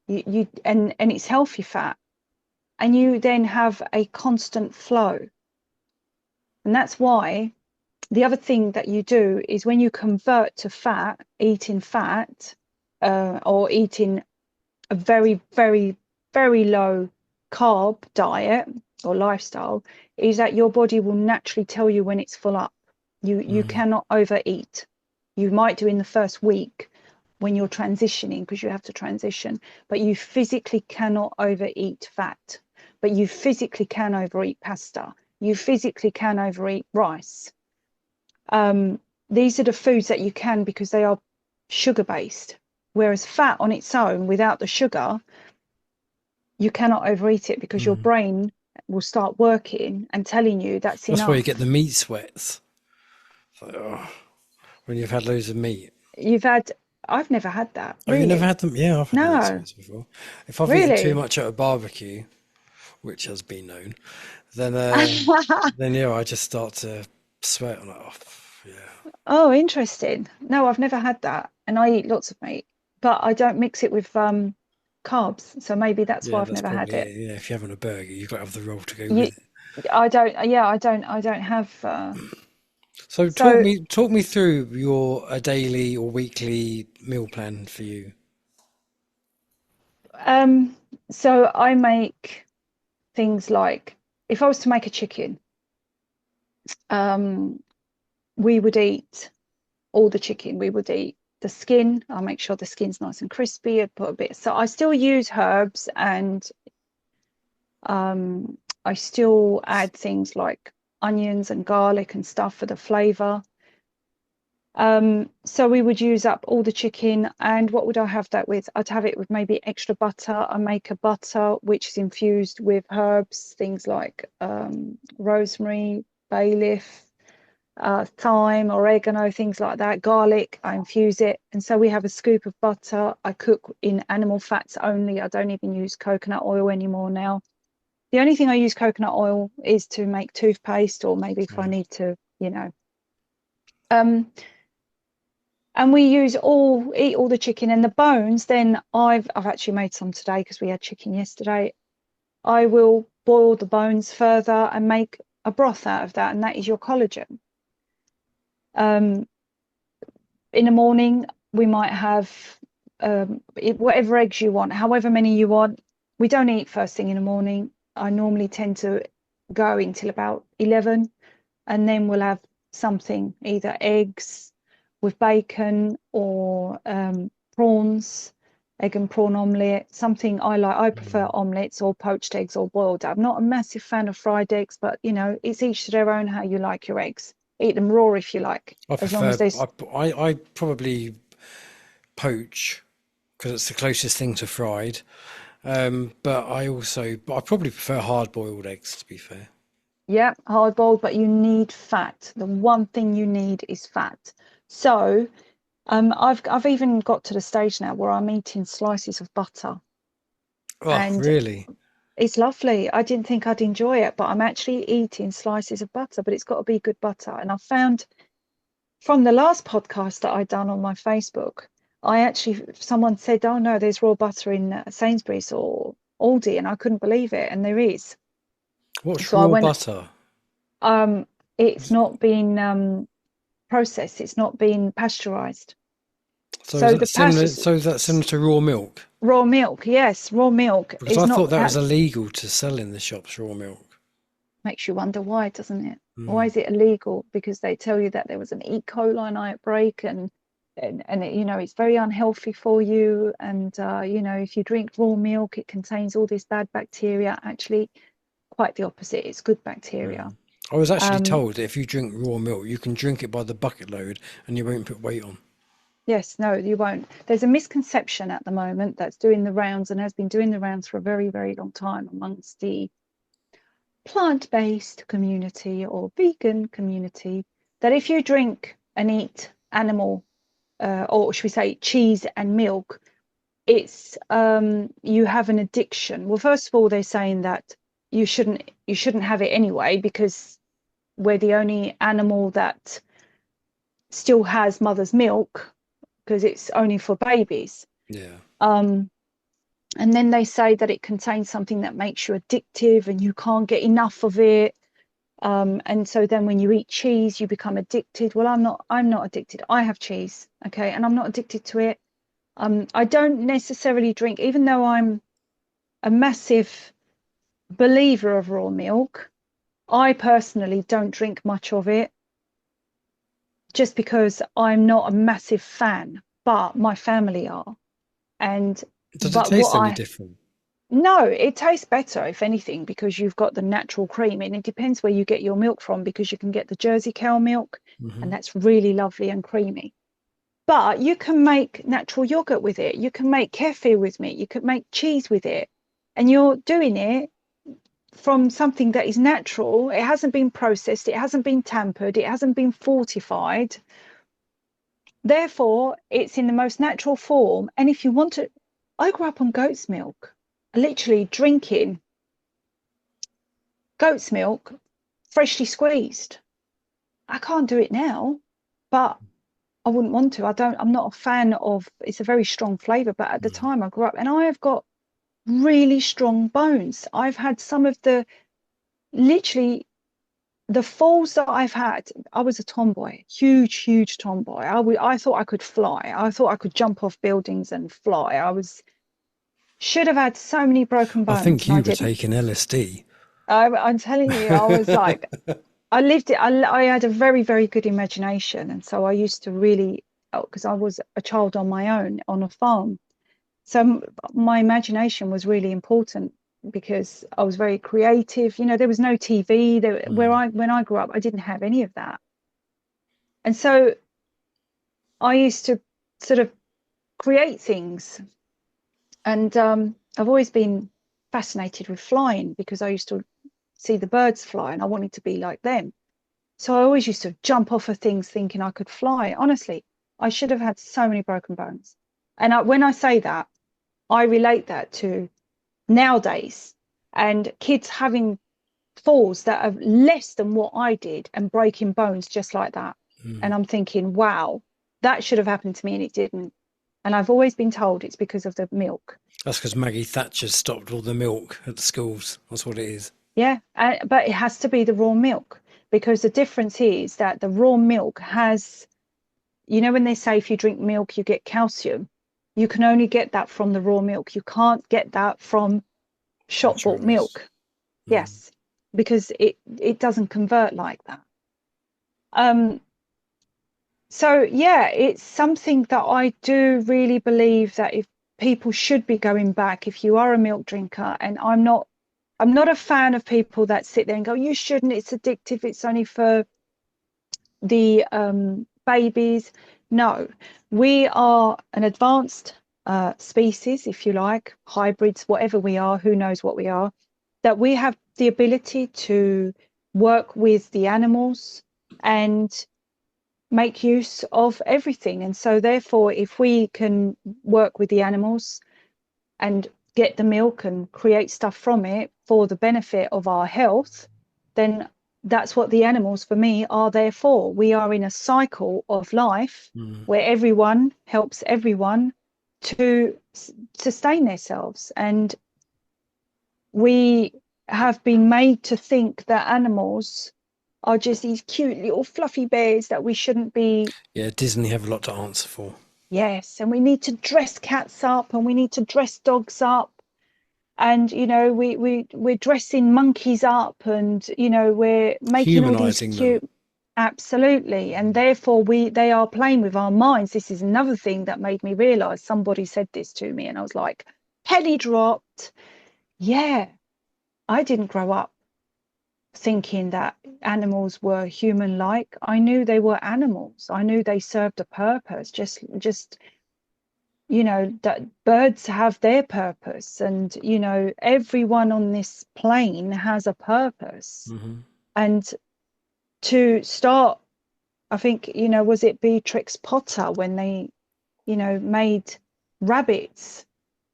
and it's healthy fat, and you then have a constant flow. And that's why the other thing that you do is when you convert to fat, eating fat, or eating a very, very, very low carb diet or lifestyle, is that your body will naturally tell you when it's full up. You cannot overeat. You might do in the first week when you're transitioning, because you have to transition, but you physically cannot overeat fat. But you physically can overeat pasta. You physically can overeat rice. These are the foods that you can, because they are sugar based. Whereas fat on its own, without the sugar, you cannot overeat it, because your brain will start working and telling you that's enough. That's why you get the meat sweats. When you've had loads of meat. I've never had that. Oh, really? you never had them? Yeah, I've had meat No. sweats before. If I've Really? eaten too much at a barbecue, which has been known, then yeah, I just start to sweat. I'm like, oh, yeah. Oh, interesting. No, I've never had that, and I eat lots of meat, but I don't mix it with carbs, so maybe that's why Yeah, I've that's never had probably it. it. Yeah, if you're having a burger, you've got to have the roll to go You, with it. I don't have. So So, talk me through a daily or weekly meal plan for you. so I make things like, if I was to make a chicken, we would eat all the chicken. We would eat the skin. I'll make sure the skin's nice and crispy. I'd put a bit. So I still use herbs, and I still add things like onions and garlic and stuff for the flavor. So we would use up all the chicken, and what would I have that with? I'd have it with maybe extra butter. I make a butter which is infused with herbs, things like rosemary, bay leaf, thyme, oregano, things like that. Garlic, I infuse it, and so we have a scoop of butter. I cook in animal fats only. I don't even use coconut oil anymore now. The only thing I use coconut oil is to make toothpaste, or maybe if I need to, and we eat all the chicken, and the bones. Then I've actually made some today because we had chicken yesterday. I will boil the bones further and make a broth out of that, and that is your collagen. In the morning, we might have whatever eggs you want, however many you want. We don't eat first thing in the morning. I normally tend to go until about 11, and then we'll have something, either eggs with bacon or prawns, egg and prawn omelette, something I like. I prefer omelettes or poached eggs or boiled. I'm not a massive fan of fried eggs, but it's each to their own how you like your eggs. Eat them raw if you like. I probably poach because it's the closest thing to fried. But I probably prefer hard boiled eggs, to be fair. Yeah, hard boiled, but you need fat. The one thing you need is fat. So I've even got to the stage now where I'm eating slices of butter. Oh, and really? It's lovely. I didn't think I'd enjoy it, but I'm actually eating slices of butter, but it's got to be good butter. And I found from the last podcast that I'd done on my Facebook, someone said, oh no, there's raw butter in Sainsbury's or Aldi, and I couldn't believe it. And there is. What's raw butter? It's not been processed. It's not been pasteurized. So So is that the similar? So is that similar to raw milk? raw milk, yes, raw milk Because is I not. thought that was illegal to sell in the shops, raw milk. Makes you wonder why, doesn't it? Why Mm. is it illegal? Because they tell you that there was an E. coli outbreak, and it, it's very unhealthy for you. And if you drink raw milk, it contains all this bad bacteria. Actually, quite the opposite. It's good bacteria. Mm. I was actually Um, told that if you drink raw milk, you can drink it by the bucket load and you won't put weight on. yes, no, you won't. There's a misconception at the moment that's doing the rounds and has been doing the rounds for a very, very long time amongst the plant-based community or vegan community, that if you drink and eat animal, or should we say cheese and milk, it's you have an addiction. Well, first of all, they're saying that you shouldn't have it anyway, because we're the only animal that still has mother's milk, because it's only for babies. Yeah. And then they say that it contains something that makes you addictive and you can't get enough of it. And so then when you eat cheese, you become addicted. Well, I'm not addicted. I have cheese, okay, and I'm not addicted to it. I don't necessarily drink, even though I'm a massive believer of raw milk. I personally don't drink much of it, just because I'm not a massive fan, but my family are. And Does it but taste what any I different? No, it tastes better, if anything, because you've got the natural cream, and it depends where you get your milk from, because you can get the Jersey cow milk, Mm-hmm. and that's really lovely and creamy. But you can make natural yogurt with it. You can make kefir with it. You could make cheese with it. And you're doing it from something that is natural. It hasn't been processed. It hasn't been tampered. It hasn't been fortified. Therefore, it's in the most natural form. And if you want to, I grew up on goat's milk, literally drinking goat's milk freshly squeezed. I can't do it now, but I wouldn't want to. I'm not a fan of, it's a very strong flavor, but at the Mm. time I grew up, and I have got really strong bones. I've had some of literally the falls that I've had. I was a tomboy, huge tomboy. I thought I could fly. I thought I could jump off buildings and fly. Should have had so many broken I bones, think and I you were didn't. taking LSD. I'm telling you, I was like, I lived it. I had a very, very good imagination. And so I used to really, because I was a child on my own on a farm. So my imagination was really important, because I was very creative. There was no TV there, Mm. when I grew up, I didn't have any of that. And so I used to sort of create things. And I've always been fascinated with flying, because I used to see the birds fly and I wanted to be like them. So I always used to jump off of things thinking I could fly. Honestly, I should have had so many broken bones. And when I say that, I relate that to nowadays, and kids having falls that are less than what I did and breaking bones just like that. Mm. And I'm thinking, wow, that should have happened to me and it didn't. And I've always been told it's because of the milk. That's because Maggie Thatcher stopped all the milk at the schools. That's what it is. Yeah, but it has to be the raw milk, because the difference is that the raw milk has, when they say if you drink milk, you get calcium, you can only get that from the raw milk. You can't get that from shop bought Pasteurised. milk. Mm. Yes, because it doesn't convert like that. Um, so yeah, it's something that I do really believe that if people should be going back, if you are a milk drinker, and I'm not a fan of people that sit there and go, you shouldn't, it's addictive, it's only for the babies. No, we are an advanced species, if you like, hybrids, whatever we are, who knows what we are, that we have the ability to work with the animals and make use of everything. And so therefore, if we can work with the animals and get the milk and create stuff from it for the benefit of our health, then that's what the animals for me are there for. We are in a cycle of life Mm. where everyone helps everyone to sustain themselves. And we have been made to think that animals are just these cute little fluffy bears that we shouldn't be. Yeah, Disney have a lot to answer for. Yes, and we need to dress cats up and we need to dress dogs up. And we're dressing monkeys up, and we're making all these Humanizing them. cute. Absolutely. And therefore they are playing with our minds. This is another thing that made me realize. Somebody said this to me and I was like, penny dropped. Yeah, I didn't grow up thinking that animals were human like. I knew they were animals. I knew they served a purpose, just that birds have their purpose, and everyone on this plane has a purpose. And to start, I think, was it Beatrix Potter when they made rabbits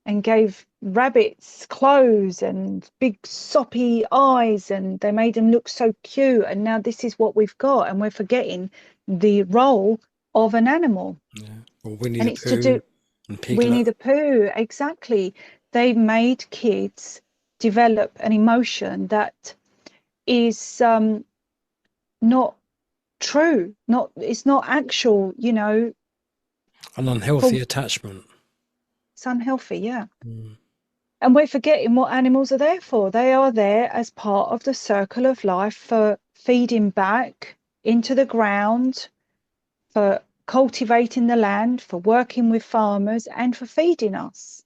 and gave rabbits clothes and big soppy eyes, and they made them look so cute, and now this is what we've got, and we're forgetting the role of an animal. Or Winnie And the it's Pooh to do and Piglet. Winnie the Pooh, exactly. They made kids develop an emotion that is not true. It's not actual. An unhealthy attachment. It's unhealthy, yeah. And we're forgetting what animals are there for. They are there as part of the circle of life, for feeding back into the ground, for cultivating the land, for working with farmers, and for feeding us.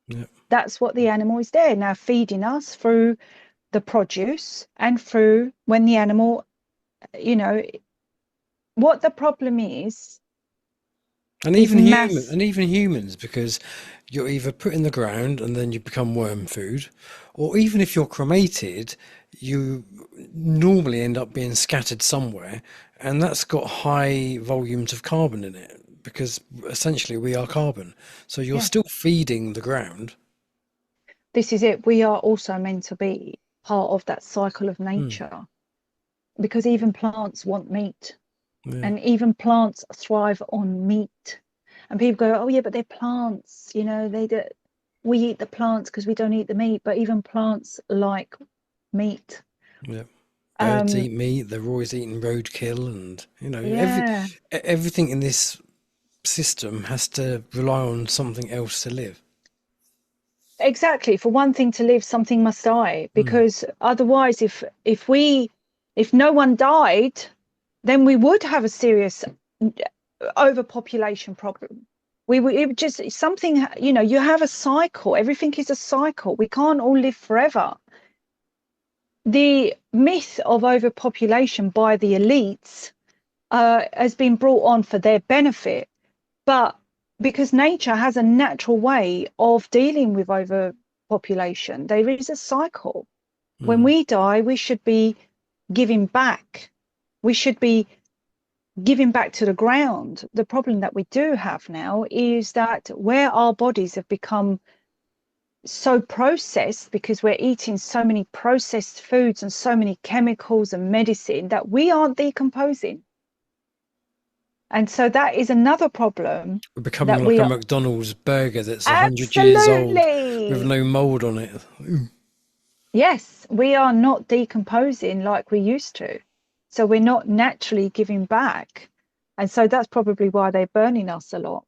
Yep. That's what the animal is there now, feeding us through the produce and through when the animal, what the problem is. And even humans, because you're either put in the ground and then you become worm food, or even if you're cremated, you normally end up being scattered somewhere, and that's got high volumes of carbon in it, because essentially we are carbon. So you're still feeding the ground. This is it. We are also meant to be part of that cycle of nature, because even plants want meat. And even plants thrive on meat. And people go, oh yeah, but they're plants, we eat the plants because we don't eat the meat, but even plants like meat. Birds eat meat. They're always eating roadkill, and everything in this system has to rely on something else to live. Exactly. For one thing to live, something must die, because otherwise if no one died, then we would have a serious overpopulation problem. It would just something, you have a cycle. Everything is a cycle. We can't all live forever. The myth of overpopulation by the elites has been brought on for their benefit, but because nature has a natural way of dealing with overpopulation, there is a cycle. When we die, we should be giving back. We should be giving back to the ground. The problem that we do have now is that where our bodies have become so processed, because we're eating so many processed foods and so many chemicals and medicine, that we aren't decomposing. And so that is another problem. We're becoming like a McDonald's burger that's 100 years old with no mold on it. Yes, we are not decomposing like we used to. So we're not naturally giving back. And so that's probably why they're burning us a lot.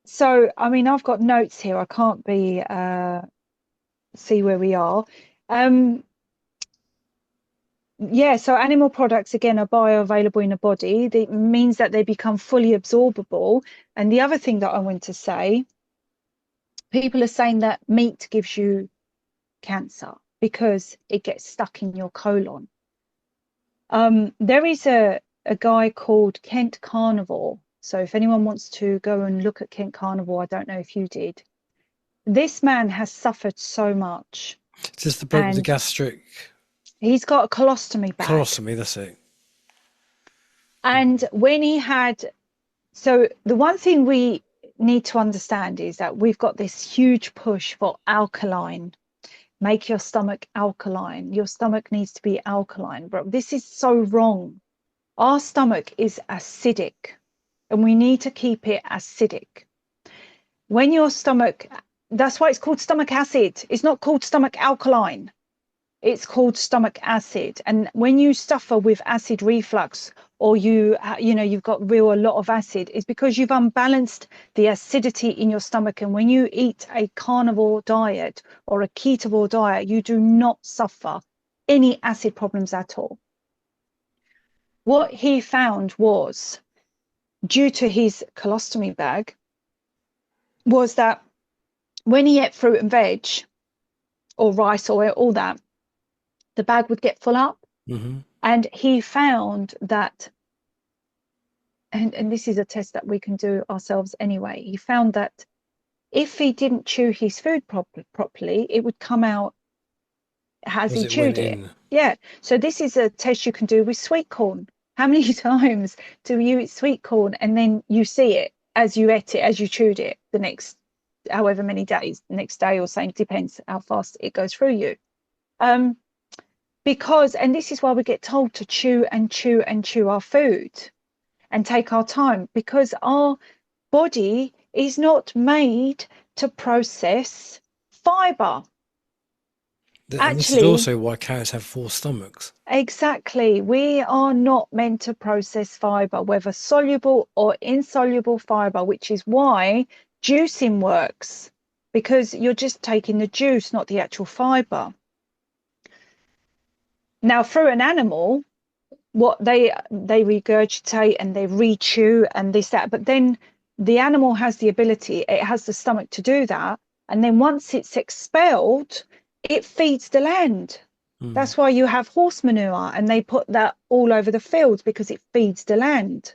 So, I mean, I've got notes here. I can't see where we are. So animal products, again, are bioavailable in the body. That means that they become fully absorbable. And the other thing that I want to say, people are saying that meat gives you cancer because it gets stuck in your colon. There is a guy called Kent Carnivore. So if anyone wants to go and look at Kent Carnivore, I don't know if you did. This man has suffered so much. Just the gastric. He's got a colostomy bag. Colostomy, that's it. And when he had, so the one thing we need to understand is that we've got this huge push for alkaline. Make your stomach alkaline. Your stomach needs to be alkaline. But this is so wrong. Our stomach is acidic, and we need to keep it acidic. When your stomach, that's why it's called stomach acid. It's not called stomach alkaline. It's called stomach acid. And when you suffer with acid reflux, or you've got a lot of acid, it's because you've unbalanced the acidity in your stomach. And when you eat a carnivore diet or a ketovore diet, you do not suffer any acid problems at all. What he found was, due to his colostomy bag, was that when he ate fruit and veg or rice or all that, the bag would get full up. Mm-hmm. And he found that, and this is a test that we can do ourselves anyway, he found that if he didn't chew his food properly, it would come out as he chewed it. Yeah. So this is a test you can do with sweet corn. How many times do you eat sweet corn and then you see it as you ate it, as you chewed it the next however many days, the next day or something, depends how fast it goes through you. Because, and this is why we get told to chew and chew and chew our food and take our time, because our body is not made to process fiber. And this is also why cows have 4 stomachs. Exactly. We are not meant to process fiber, whether soluble or insoluble fiber, which is why juicing works, because you're just taking the juice, not the actual fiber. Now, through an animal, what they regurgitate and they re-chew and this, that, but then the animal has the ability, it has the stomach to do that. And then once it's expelled, it feeds the land. That's why you have horse manure and they put that all over the fields, because it feeds the land.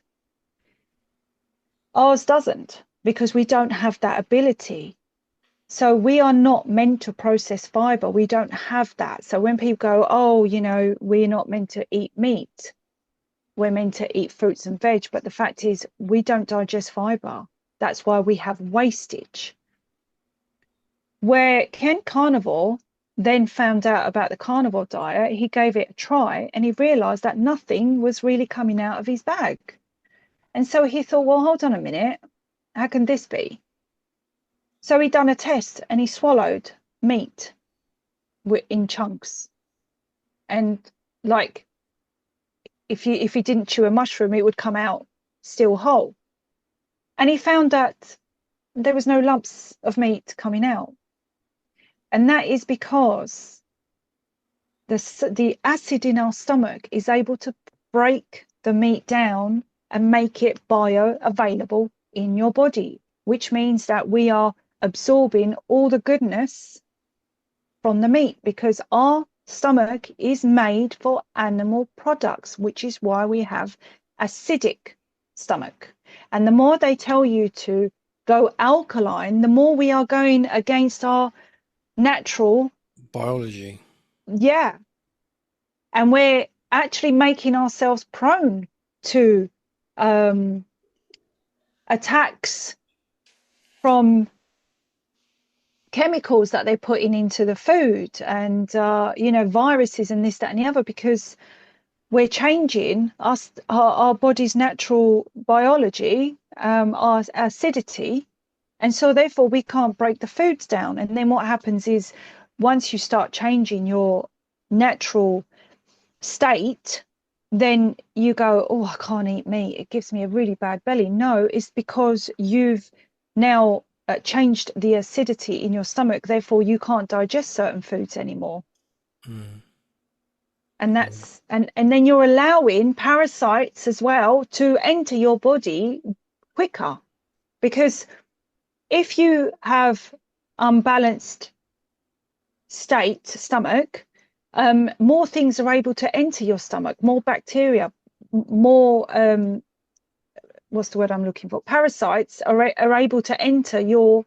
Ours doesn't, because we don't have that ability. So we are not meant to process fiber. We don't have that. So when people go, oh, we're not meant to eat meat, we're meant to eat fruits and veg. But the fact is, we don't digest fiber. That's why we have wastage. Where Ken Carnivore then found out about the carnivore diet, he gave it a try and he realized that nothing was really coming out of his bag. And so he thought, well, hold on a minute, how can this be? So he done a test and he swallowed meat in chunks. And like, if he didn't chew a mushroom, it would come out still whole. And he found that there was no lumps of meat coming out. And that is because the acid in our stomach is able to break the meat down and make it bioavailable in your body, which means that we are absorbing all the goodness from the meat, because our stomach is made for animal products, which is why we have acidic stomach. And the more they tell you to go alkaline, the more we are going against our natural biology. Yeah. And we're actually making ourselves prone to attacks from chemicals that they're putting into the food and viruses and this, that, and the other, because we're changing our body's natural biology, our acidity, and so therefore we can't break the foods down. And then what happens is, once you start changing your natural state, then you go, oh, I can't eat meat, it gives me a really bad belly. No, it's because you've now changed the acidity in your stomach, therefore you can't digest certain foods anymore. And that's and then you're allowing parasites as well to enter your body quicker, because if you have unbalanced stomach, more things are able to enter your stomach, more bacteria, more what's the word I'm looking for? Parasites are able to enter your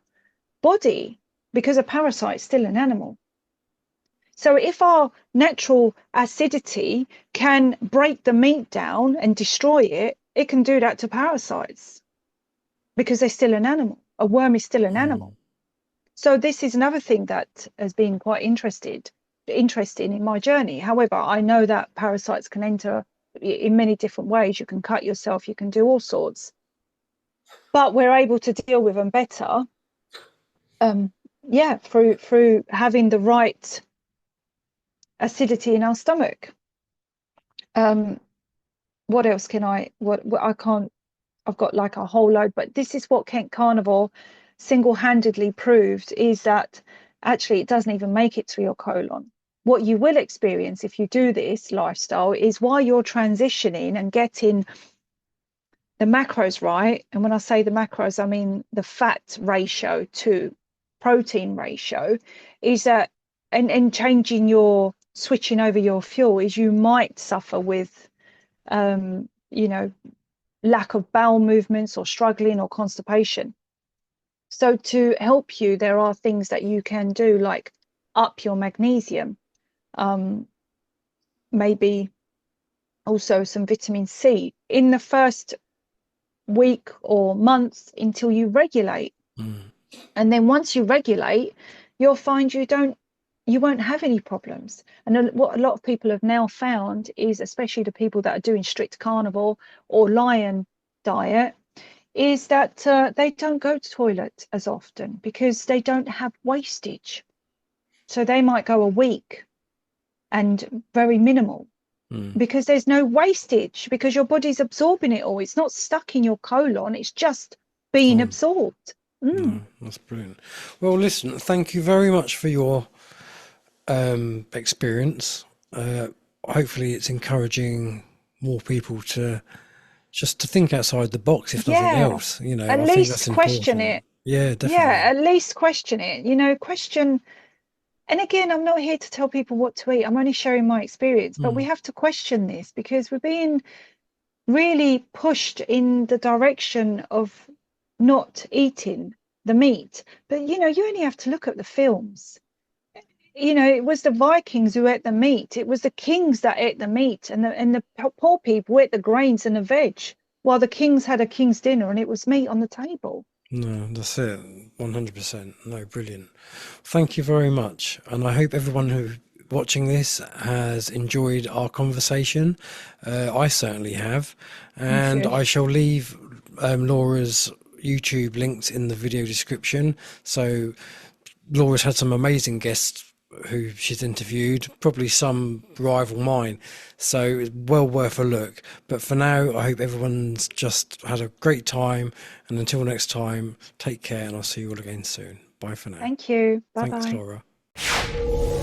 body, because a parasite is still an animal. So if our natural acidity can break the meat down and destroy it, it can do that to parasites, because they're still an animal. A worm is still an animal. So this is another thing that has been quite interesting in my journey. However, I know that parasites can enter in many different ways. You can cut yourself, you can do all sorts, but we're able to deal with them better through having the right acidity in our stomach. What else can what I can't, I've got like a whole load, but this is what Kent Carnivore single-handedly proved, is that actually it doesn't even make it to your colon. What you will experience if you do this lifestyle is, while you're transitioning and getting the macros right, and when I say the macros, I mean the fat ratio to protein ratio, is that, and changing your, switching over your fuel, is you might suffer with you know, lack of bowel movements or struggling or constipation. So to help you, there are things that you can do, like up your magnesium, maybe also some vitamin C in the first week or month until you regulate. And then once you regulate, you'll find you won't have any problems. And what a lot of people have now found is, especially the people that are doing strict carnivore or lion diet, is that they don't go to toilet as often because they don't have wastage. So they might go a week and very minimal, because there's no wastage, because your body's absorbing it all. It's not stuck in your colon, it's just being absorbed. No, that's brilliant. Well, listen, thank you very much for your experience. Hopefully it's encouraging more people to just to think outside the box, if nothing else. You know, At I think least that's question important. it. Yeah, definitely. Yeah, at least question it. You know, question. And again, I'm not here to tell people what to eat. I'm only sharing my experience. But we have to question this, because we're being really pushed in the direction of not eating the meat. But, you know, you only have to look at the films. You know, it was the Vikings who ate the meat. It was the kings that ate the meat, and the poor people ate the grains and the veg, while the kings had a king's dinner and it was meat on the table. No, that's it. 100%. No, brilliant. Thank you very much. And I hope everyone who watching this has enjoyed our conversation. I certainly have. And I shall leave Laura's YouTube links in the video description. So Laura's had some amazing guests who she's interviewed, probably some rival mine, so it's well worth a look. But for now, I hope everyone's just had a great time, and until next time, take care, and I'll see you all again soon. Bye for now. Thank you. Bye bye. Thanks, Laura.